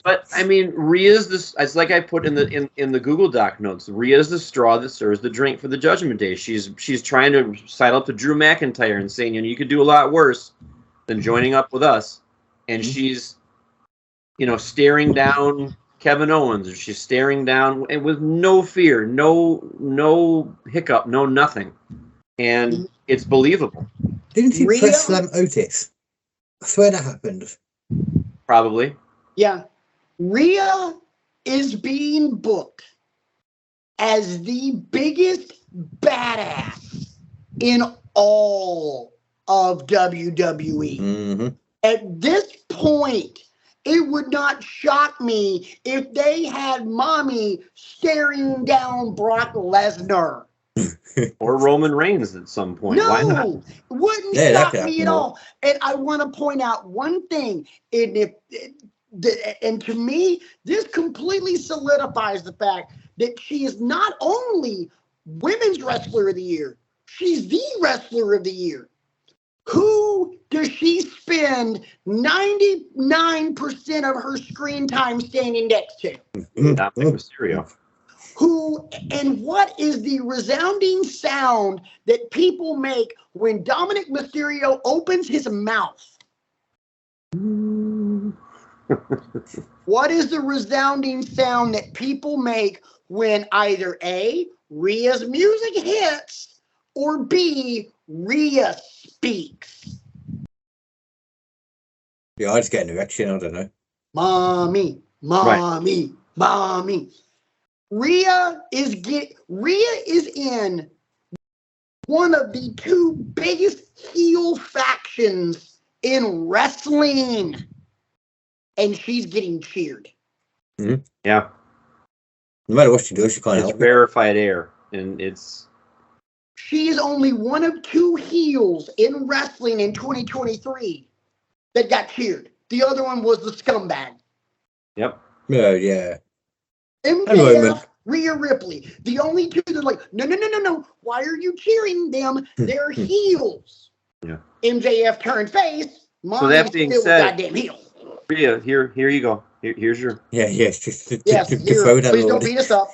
But I mean, Rhea's this. It's like I put in the Google Doc notes. Rhea's the straw that stirs the drink for the Judgment Day. She's trying to side up to Drew McIntyre and saying, you could do a lot worse than joining up with us. And she's, staring down Kevin Owens, or she's staring down and with no fear, no hiccup, no nothing, and it's believable. Didn't he press slam Otis? I swear that happened. Probably. Yeah. Rhea is being booked as the biggest badass in all of WWE. Mm-hmm. At this point, it would not shock me if they had mommy staring down Brock Lesnar. Or Roman Reigns at some point. Why not? No, wouldn't Yeah, that shock could me happen at all. And I want to point out one thing. And to me, this completely solidifies the fact that she is not only Women's Wrestler of the Year, she's the Wrestler of the Year. Who does she spend 99% of her screen time standing next to? Dominic Mysterio. Who and what is the resounding sound that people make when Dominic Mysterio opens his mouth? What is the resounding sound that people make when either A, Rhea's music hits, or B, Rhea speaks? Yeah, I just get an erection. I don't know. Mommy, mommy, mommy. Rhea is in one of the two biggest heel factions in wrestling, and she's getting cheered. Mm-hmm. Yeah. No matter what she does, she can't It's help it. rarefied air, and it's. She is only one of two heels in wrestling in 2023 that got cheered. The other one was the scumbag. Yep. Yeah. MJF, Rhea Ripley. The only two that are like, no. Why are you cheering them? They're heels. Yeah. MJF turned face. So that being said, goddamn heel. Rhea, here you go. Here's your. Yes, just to Here, throw that please award. don't beat us up.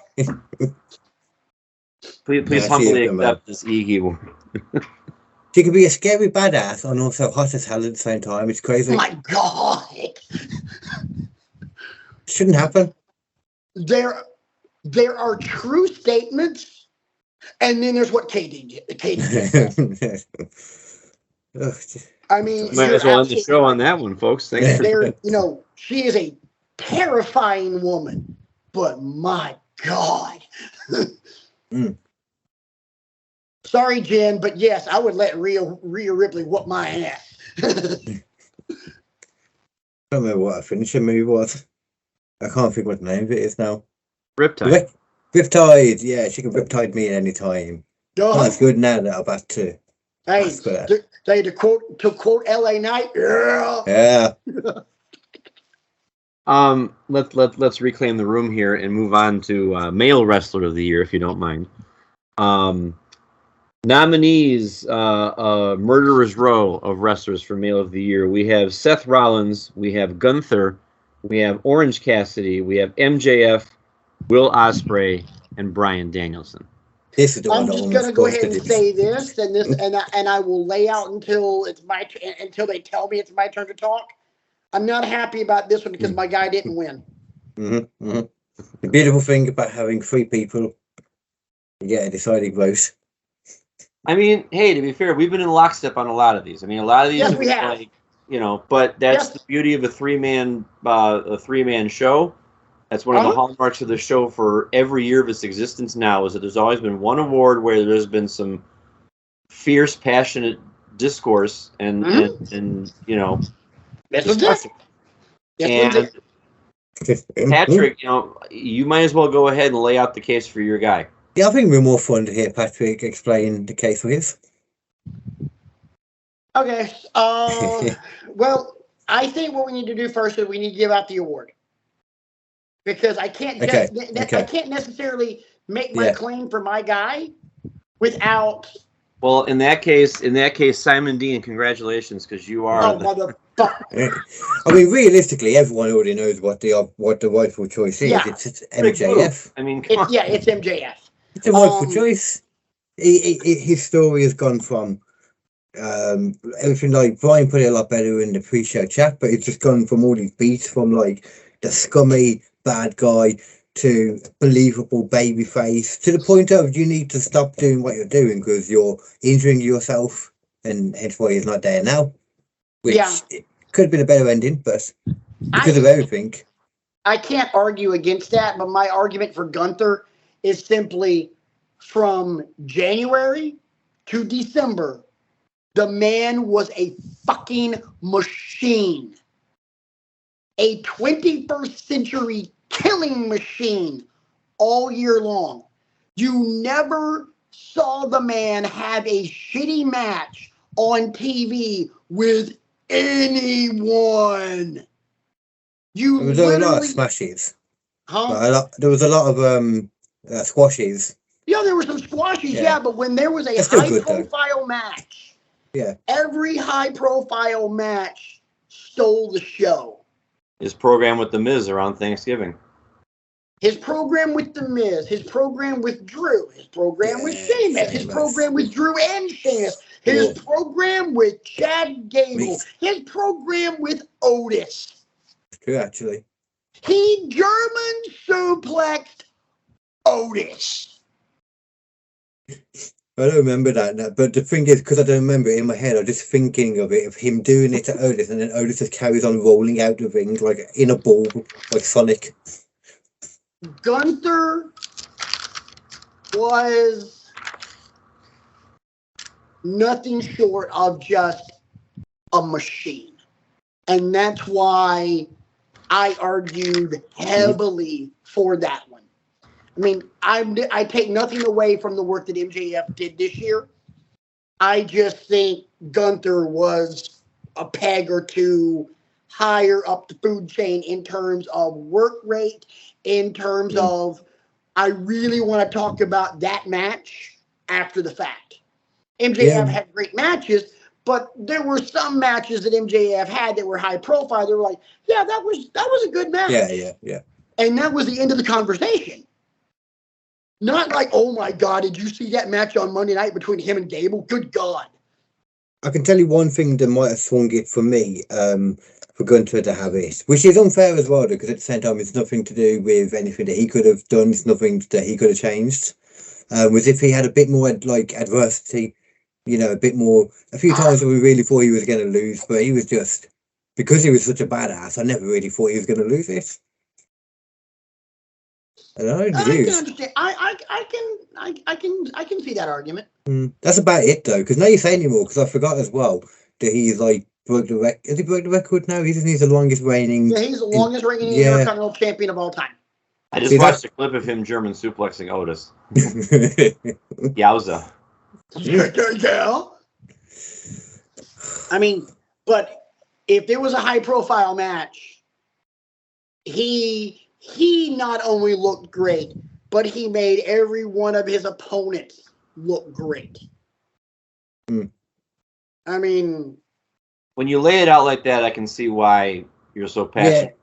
Please humbly accept this Egie Award. She could be a scary badass and also hot as hell at the same time. It's crazy. Oh my God. Shouldn't happen. There are true statements, and then there's what KD did. I mean, Might as well end the show on that one, folks. Thanks for. She is a terrifying woman, but my God. Sorry, Jen, but yes, I would let Rhea Ripley whoop my ass. I don't know what her finishing move was. I can't think what the name of it is now. Riptide. Riptide, yeah, she can riptide me at any time. That's good now that I'm about to. Hey, to quote LA Knight, yeah. Let's reclaim the room here and move on to male wrestler of the year, if you don't mind. Nominees, murderer's row of wrestlers for male of the year. We have Seth Rollins, we have Gunther, we have Orange Cassidy, we have MJF, Will Ospreay, and Bryan Danielson. This is the I'm just going to go ahead and say this, and I will lay out until until they tell me it's my turn to talk. I'm not happy about this one because my guy didn't win. Mm-hmm, mm-hmm. The beautiful thing about having three people, you get a deciding vote. I mean, hey, to be fair, we've been in lockstep on a lot of these. I mean, a lot of these, yes, we have. Like, but that's the beauty of a three-man show. That's one of the hallmarks of the show for every year of its existence now, is that there's always been one award where there's been some fierce, passionate discourse and discussion. And Patrick, you might as well go ahead and lay out the case for your guy. Yeah, I think it'd be more fun to hear Patrick explain the case for his. Okay. Well, I think what we need to do first is we need to give out the award. Because I can't I can't necessarily make my claim for my guy without. Well, in that case, Simon Dean, congratulations, because you are. Oh, motherfucker! I mean, realistically, everyone already knows what the rightful choice is. Yeah. It's MJF. I mean, it's MJF. It's a rightful choice. His story has gone from everything, like Brian put it a lot better in the pre-show chat, but it's just gone from all these beats from like the scummy bad guy to believable baby face, to the point of you need to stop doing what you're doing because you're injuring yourself, and hence why he's not there now. Which it could have been a better ending, but because of everything. I can't argue against that, but my argument for Gunther is simply from January to December, the man was a fucking machine. A 21st century killing machine all year long. You never saw the man have a shitty match on TV with anyone. You There was a lot of smashes. Huh? There was a lot of squashes. Yeah, there were some squashes, yeah, but when there was a high-profile match, every high-profile match stole the show. His program with The Miz around Thanksgiving. His program with The Miz, his program with Drew, his program with Sheamus, his program with Drew and Sheamus, his program with Chad Gable, his program with Otis. True, actually. He German suplexed Otis. I don't remember that, but the thing is, because I don't remember it in my head, I'm just thinking of it, of him doing it to Otis, and then Otis just carries on rolling out the ring like in a ball, like Sonic. Gunther was nothing short of just a machine. And that's why I argued heavily for that one. I mean, I take nothing away from the work that MJF did this year. I just think Gunther was a peg or two higher up the food chain in terms of work rate, in terms of I really want to talk about that match after the fact. MJF had great matches, but there were some matches that MJF had that were high profile. They were like, yeah, that was a good match. Yeah. And that was the end of the conversation. Not like, oh my God, did you see that match on Monday night between him and Gable? Good God. I can tell you one thing that might have swung it for me, for Gunther to have it, which is unfair as well, because at the same time, it's nothing to do with anything that he could have done. It's nothing that he could have changed. Was if he had a bit more like adversity, a bit more. A few times we really thought he was going to lose, but he was just, because he was such a badass, I never really thought he was going to lose it. I can understand. I can see that argument. That's about it though, because now you say anymore, because I forgot as well that he's like broke the record. Has he broke the record now? He's the longest reigning. Yeah, he's the longest reigning Intercontinental Champion of all time. I just watched a clip of him German suplexing Otis. Yowza. Yeah. I mean, but if there was a high profile match, he not only looked great, but he made every one of his opponents look great. I mean, when you lay it out like that, I can see why you're so passionate.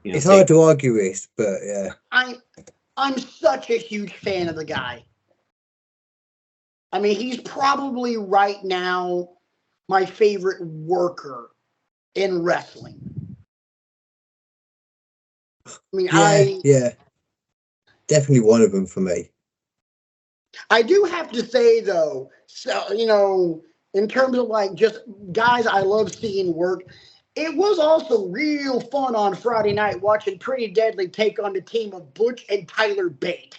It's hard to argue with, but yeah. I'm such a huge fan of the guy. I mean, he's probably right now my favorite worker in wrestling. I mean, definitely one of them for me. I do have to say though, so in terms of like just guys I love seeing work, it was also real fun on Friday night watching Pretty Deadly take on the team of Butch and Tyler Bate.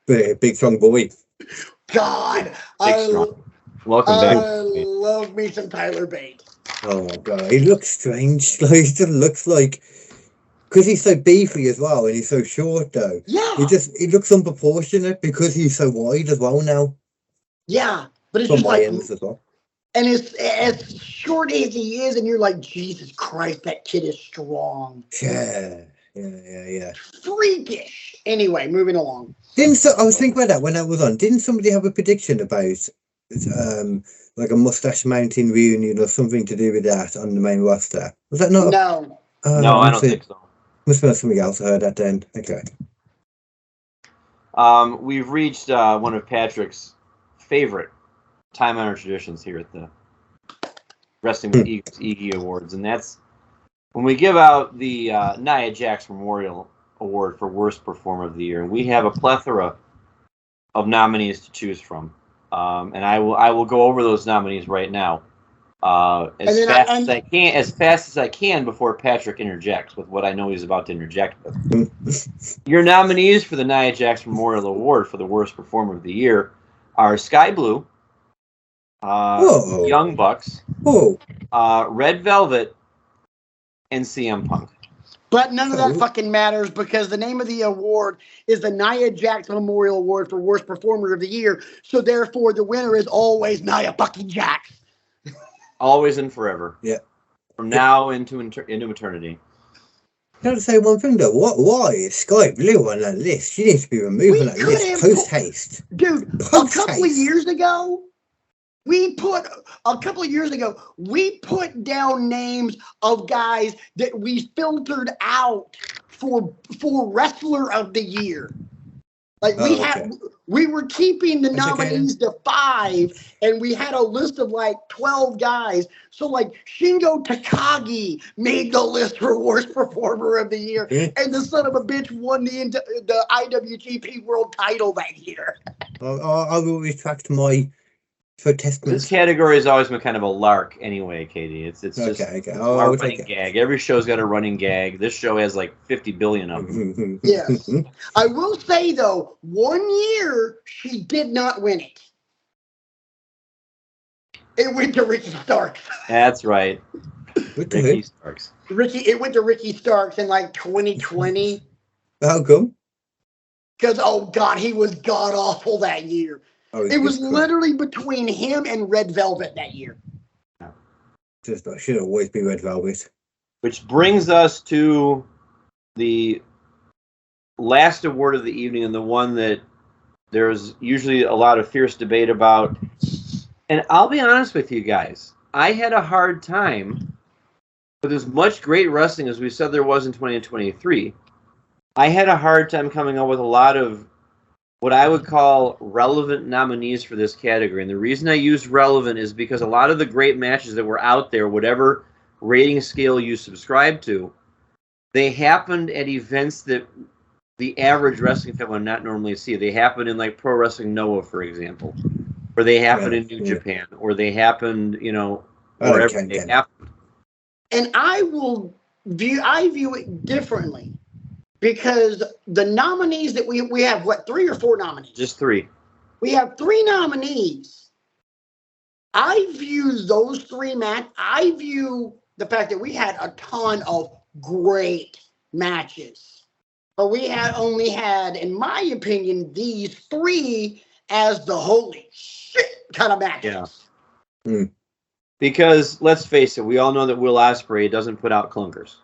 Big strong boy. God, Welcome back. I love me some Tyler Bate. Oh my God, he looks strange. Like, he just looks like, because he's so beefy as well, and he's so short though. Yeah. He looks unproportionate because he's so wide as well now. Yeah, but it's just like, as well. And as short as he is, and you're like, Jesus Christ, that kid is strong. Yeah. Freakish. Anyway, moving along. I was thinking about that when I was on. Didn't somebody have a prediction about like a mustache mountain reunion or something to do with that on the main roster? Was that not? No. No, I don't think so. Must have been something else I heard that then. Okay. We've reached one of Patrick's favorite time-honored traditions here at the Wrestling with Egie Awards, and that's when we give out the Nia Jax Memorial Award for Worst Performer of the Year. And we have a plethora of nominees to choose from, and I will go over those nominees right now. as fast as I can before Patrick interjects with what I know he's about to interject with. Your nominees for the Nia Jax Memorial Award for the Worst Performer of the Year are Sky Blue, Young Bucks, Red Velvet, and CM Punk. But none of that fucking matters because the name of the award is the Nia Jax Memorial Award for Worst Performer of the Year. So therefore, the winner is always Nia fucking Jax. Always and forever. Yeah. From now into eternity. I have to say one thing though. Why is Sky Blue on that list? She needs to be removed on that list post haste. Dude, a couple of years ago, we put down names of guys that we filtered out for Wrestler of the Year. Like we were keeping the nominees to 5, and we had a list of like 12 guys. So like Shingo Takagi made the list for Worst Performer of the Year, and the son of a bitch won the IWGP World Title that year. I will retract my protest. This category has always been kind of a lark anyway, Katie. It's just our running gag. Every show's got a running gag. This show has like 50 billion of them. Yes. I will say, though, one year she did not win it. It went to Ricky Starks. That's right. Ricky Starks. It went to Ricky Starks in like 2020. How come? Because, oh, God, he was god-awful that year. It was literally between him and Red Velvet that year. Just I should always be Red Velvet. Which brings us to the last award of the evening, and the one that there's usually a lot of fierce debate about. And I'll be honest with you guys, I had a hard time with as much great wrestling as we said there was in 2023. I had a hard time coming up with a lot of what I would call relevant nominees for this category. And the reason I use relevant is because a lot of the great matches that were out there, whatever rating scale you subscribe to, they happened at events that the average wrestling fan would not normally see. They happened in like Pro Wrestling Noah, for example, or they happened in New Japan, or they happened, wherever they happened. And I view it differently. Because the nominees that we have, 3 or 4 nominees? Just 3. We have 3 nominees. I view those 3 I view the fact that we had a ton of great matches. But we only had, in my opinion, these 3 as the holy shit kind of matches. Yeah. Because, let's face it, we all know that Will Ospreay doesn't put out clunkers.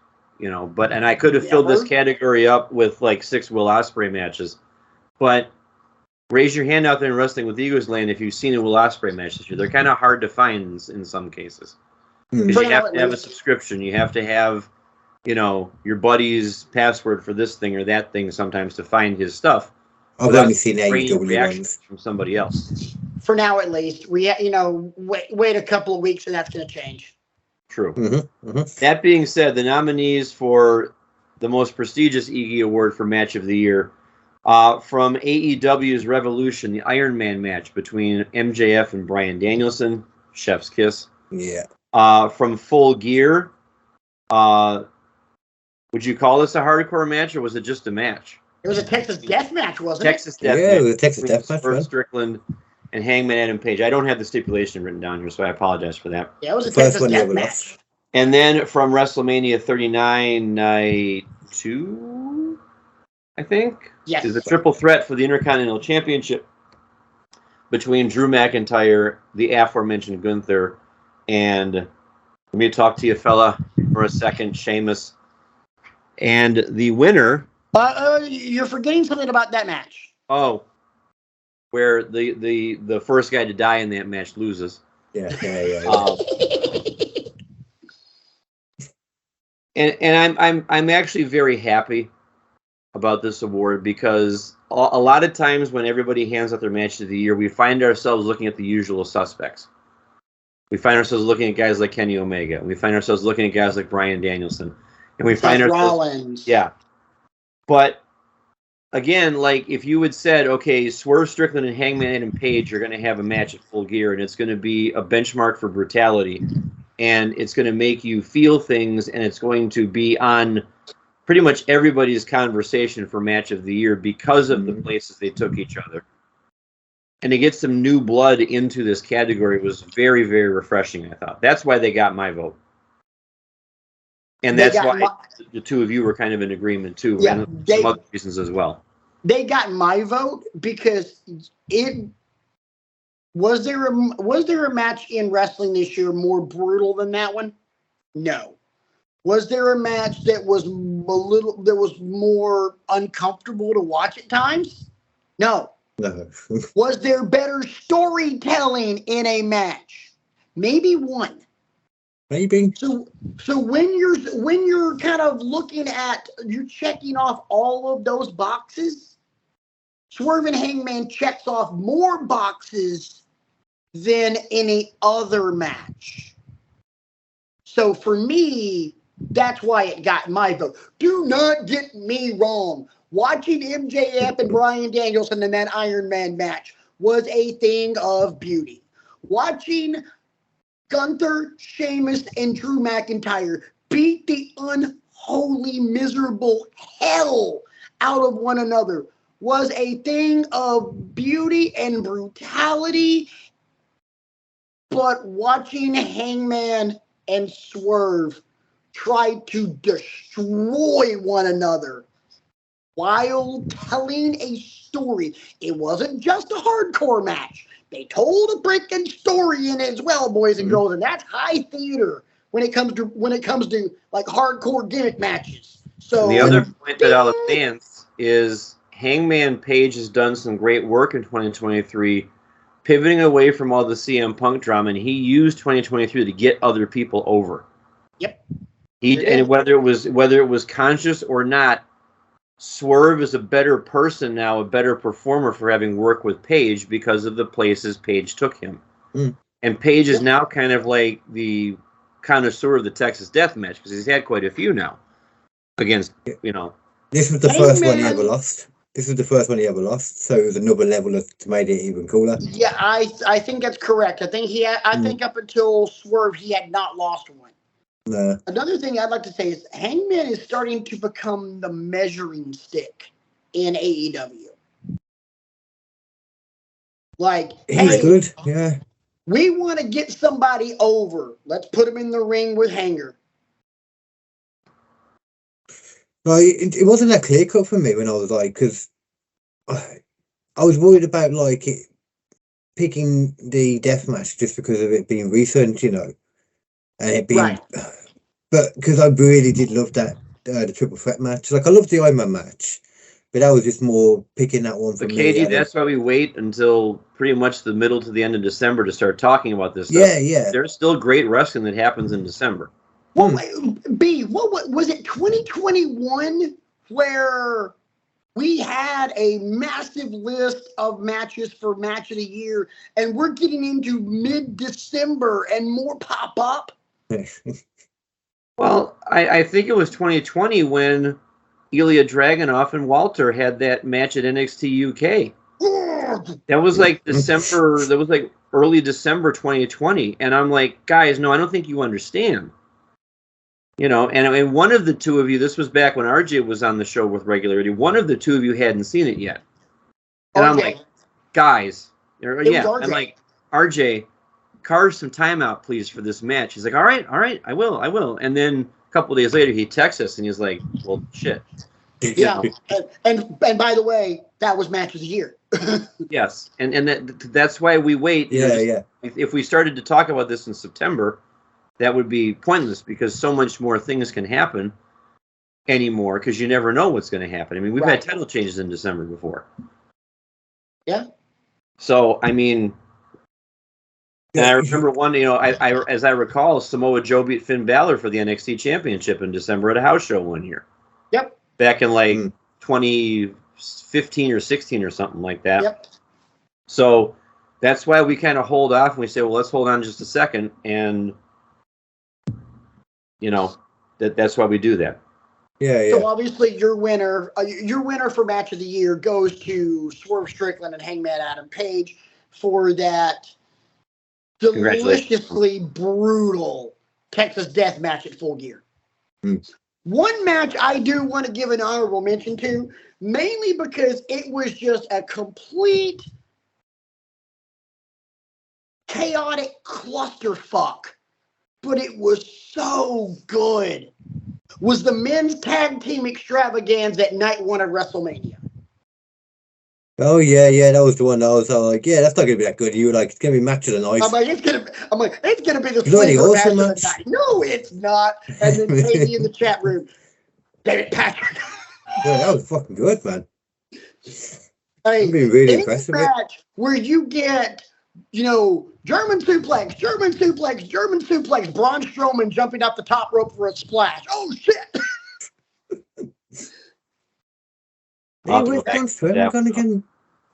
And I could have filled this category up with like 6 Will Ospreay matches, but raise your hand out there in Wrestling with Egos land if you've seen a Will Ospreay match this year. They're kind of hard to find in some cases because you have to have a subscription. You have to have, your buddy's password for this thing or that thing sometimes to find his stuff. I've only seen reactions from somebody else. For now, at least, wait a couple of weeks and that's going to change. True. That being said, the nominees for the most prestigious Egie Award for Match of the Year, from AEW's Revolution, the Iron Man match between MJF and Bryan Danielson, chef's kiss. Yeah. From Full Gear, would you call this a hardcore match or was it just a match? It was a Texas Death Match, wasn't it? Death match. It was a Texas Death Match. First Strickland and Hangman Adam Page. I don't have the stipulation written down here, so I apologize for that. Yeah, it was a Texas Death Match. And then from WrestleMania 39, Night 2, I think, is a triple threat for the Intercontinental Championship between Drew McIntyre, the aforementioned Gunther, and let me talk to you, fella, for a second, Sheamus. And the winner... you're forgetting something about that match. Oh. Where the first guy to die in that match loses. Yeah. And I'm actually very happy about this award because a lot of times when everybody hands out their match of the year, we find ourselves looking at the usual suspects. We find ourselves looking at guys like Kenny Omega. And we find ourselves looking at guys like Bryan Danielson. And we find ourselves... Rollins. Yeah. But... Again, like if you had said, okay, Swerve Strickland and Hangman Adam Page are going to have a match at Full Gear, and it's going to be a benchmark for brutality. and it's going to make you feel things, and it's going to be on pretty much everybody's conversation for match of the year because of the places they took each other. And to get some new blood into this category was very, very refreshing, I thought. That's why they got my vote. And that's why the two of you were kind of in agreement, too. Yeah, and some other reasons as well. They got my vote because was there a match in wrestling this year more brutal than that one? No. Was there a match that was more uncomfortable to watch at times? No. No. Was there better storytelling in a match? Maybe one. Maybe. So when you're kind of looking at, you're checking off all of those boxes, Swerve and Hangman checks off more boxes than any other match. So for me, that's why it got my vote. Do not get me wrong. Watching MJF and Bryan Danielson in that Iron Man match was a thing of beauty. Watching Gunther, Sheamus, and Drew McIntyre beat the unholy, miserable hell out of one another was a thing of beauty and brutality. But watching Hangman and Swerve try to destroy one another while telling a story. It wasn't just a hardcore match. They told a freaking story in it as well, boys and girls, and that's high theater when it comes to like hardcore gimmick matches. So and the other point that I'll advance is Hangman Page has done some great work in 2023, pivoting away from all the CM Punk drama, and he used 2023 to get other people over. Yep. And whether it was conscious or not, Swerve is a better person now, a better performer for having worked with Page because of the places Page took him. And Page is now kind of like the connoisseur of the Texas Death Match because he's had quite a few now against, This was the first one he ever lost. So it was another level to make it even cooler. Yeah, I think that's correct. I think up until Swerve, he had not lost one. No. Another thing I'd like to say is Hangman is starting to become the measuring stick in AEW. Like, he's good, yeah. We want to get somebody over. Let's put him in the ring with Hanger. No, it wasn't that clear cut for me when I was like, because I was worried about like picking the death match just because of it being recent, and it being. Right. But because I really did love that the triple threat match, like I loved the Iron Man match, but that was just more picking that one for me. KD, that's why we wait until pretty much the middle to the end of December to start talking about this stuff. Yeah. There's still great wrestling that happens in December. Well, what was it 2021 where we had a massive list of matches for match of the year, and we're getting into mid-December and more pop up? Well, I think it was 2020 when Ilya Dragunov and Walter had that match at NXT UK. That was like December. That was like early December 2020, and I'm like, guys, no, I don't think you understand. And one of the two of you, this was back when RJ was on the show with regularity, one of the two of you hadn't seen it yet. And I'm like, guys, I'm like, RJ, carve some time out, please, for this match. He's like, all right, I will. And then a couple of days later, he texts us, and he's like, well, shit. Yeah, and by the way, that was match of the year. Yes, and that's why we wait. Yeah. If we started to talk about this in September, that would be pointless because so much more things can happen anymore because you never know what's going to happen. I mean, we've had title changes in December before. Yeah. So, I mean, and I remember one, I as I recall, Samoa Joe beat Finn Balor for the NXT Championship in December at a house show one year. Yep. Back in like 2015 or 16 or something like that. Yep. So that's why we kind of hold off and we say, well, let's hold on just a second. And, that's why we do that. Yeah. So obviously your winner for match of the year goes to Swerve Strickland and Hangman Adam Page for that deliciously brutal Texas Death Match at Full Gear. Mm. One match I do want to give an honorable mention to, mainly because it was just a complete chaotic clusterfuck, but it was so good, was the men's tag team extravaganza at night one of WrestleMania. Oh yeah, that was the one that I was like, yeah, that's not gonna be that good. You were like, it's gonna be match of the night. I'm like, it's gonna be the Bloody sleeper awesome match of match. the night. No, it's not. And then Katie in the chat room, David Patrick. Yeah, that was fucking good, man. Hey, I've been really any impressed with it. match where you get, German suplex, Braun Strowman jumping off the top rope for a splash. Oh shit! Hey, where's Braun Strowman gone again?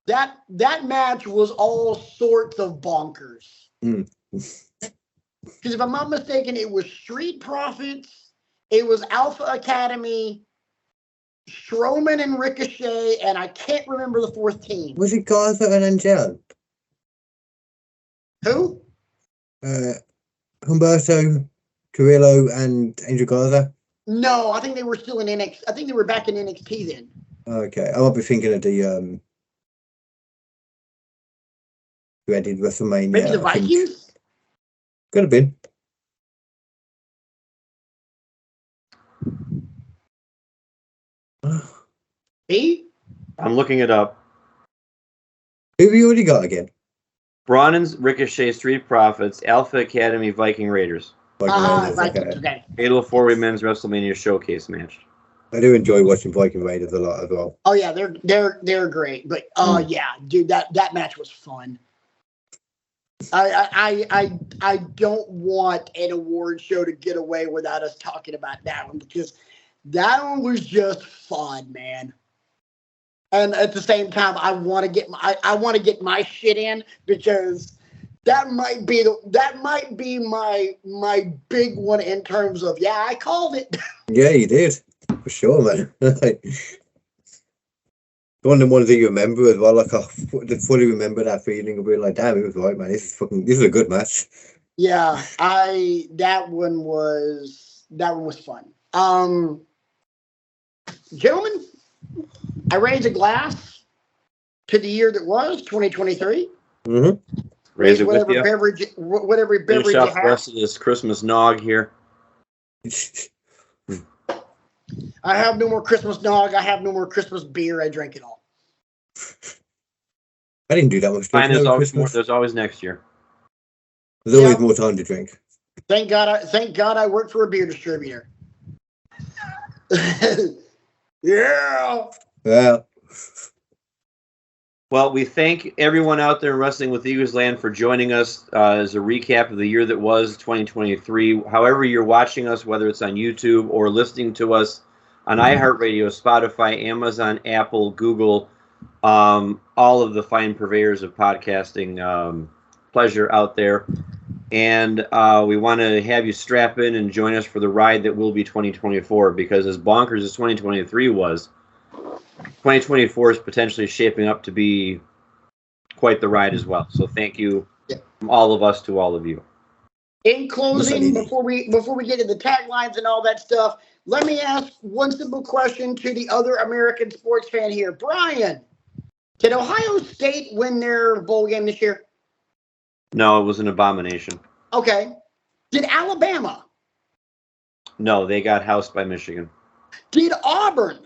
That match was all sorts of bonkers. Because if I'm not mistaken, it was Street Profits, it was Alpha Academy, Strowman and Ricochet, and I can't remember the fourth team. Was it Garza and Angel? Who? Humberto Carrillo and Angel Garza? No, I think they were still in NXT. I think they were back in NXT then. Okay, I might be thinking of the who ended WrestleMania. Maybe the Vikings? Could have been. I'm looking it up. Who have you already got again? Braun's, Ricochet, Street Profits, Alpha Academy, Viking Raiders. Vikings, okay. Fatal 4-Way Men's WrestleMania Showcase match. I do enjoy watching Viking Raiders a lot as well. Oh yeah, they're great. But yeah, dude, that match was fun. I don't want an award show to get away without us talking about that one, because that one was just fun, man. And at the same time, I want to get my shit in, because that might be my big one in terms of, yeah, I called it. Yeah, you did. For sure, man. One of the ones that you remember as well, like I fully remember that feeling of being like, damn, it was right, man. This is a good match. Yeah, that one was fun. Gentlemen, I raise a glass to the year that was 2023. Mm-hmm. Raise it with you. Whatever beverage you have. The rest of this Christmas nog here. I have no more Christmas nog. I have no more Christmas beer. I drank it all. I didn't do that much. There's always next year. There's always more time to drink. Thank God I work for a beer distributor. Yeah. Well, we thank everyone out there in Wrestling with Eagles Land for joining us as a recap of the year that was 2023. However you're watching us, whether it's on YouTube or listening to us on iHeartRadio, Spotify, Amazon, Apple, Google, all of the fine purveyors of podcasting pleasure out there. And we want to have you strap in and join us for the ride that will be 2024, because as bonkers as 2023 was, 2024 is potentially shaping up to be quite the ride as well. So thank you from all of us to all of you. In closing, before we get to the taglines and all that stuff, let me ask one simple question to the other American sports fan here. Brian, did Ohio State win their bowl game this year? No, it was an abomination. Okay. Did Alabama? No, they got housed by Michigan. Did Auburn?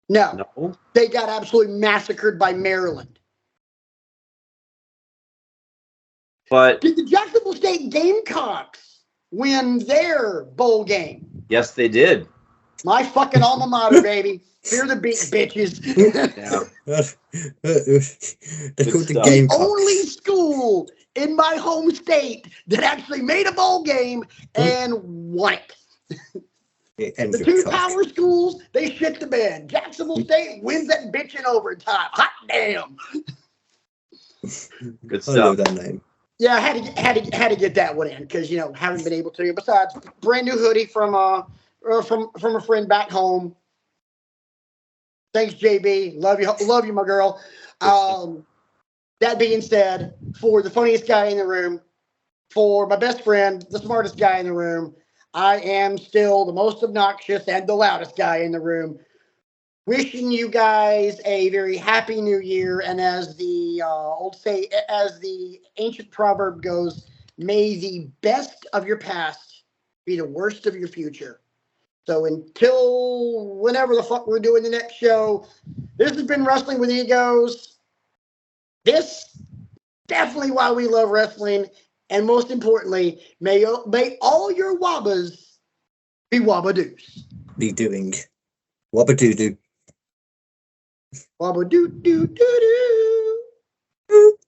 No. They got absolutely massacred by Maryland. But did the Jacksonville State Gamecocks win their bowl game? Yes, they did. My fucking alma mater, baby. Fear the beat, bitches. The only school in my home state that actually made a bowl game and won it. The two power schools, they shit the bed. Jacksonville State wins that bitch in overtime. Hot damn. Good stuff. I love that name. Yeah, I had to get that one in, because haven't been able to. Besides, brand new hoodie from a friend back home. Thanks, JB. Love you, my girl. That being said, for the funniest guy in the room, for my best friend, the smartest guy in the room. I am still the most obnoxious and the loudest guy in the room. Wishing you guys a very happy new year. And as the as the ancient proverb goes, may the best of your past be the worst of your future. So until whenever the fuck we're doing the next show, this has been Wrestling with Egos. This definitely why we love wrestling. And most importantly, may all your wabbas be wabbadoos. Be doing. Wabba doo doo. Wabba doo doo doo doo.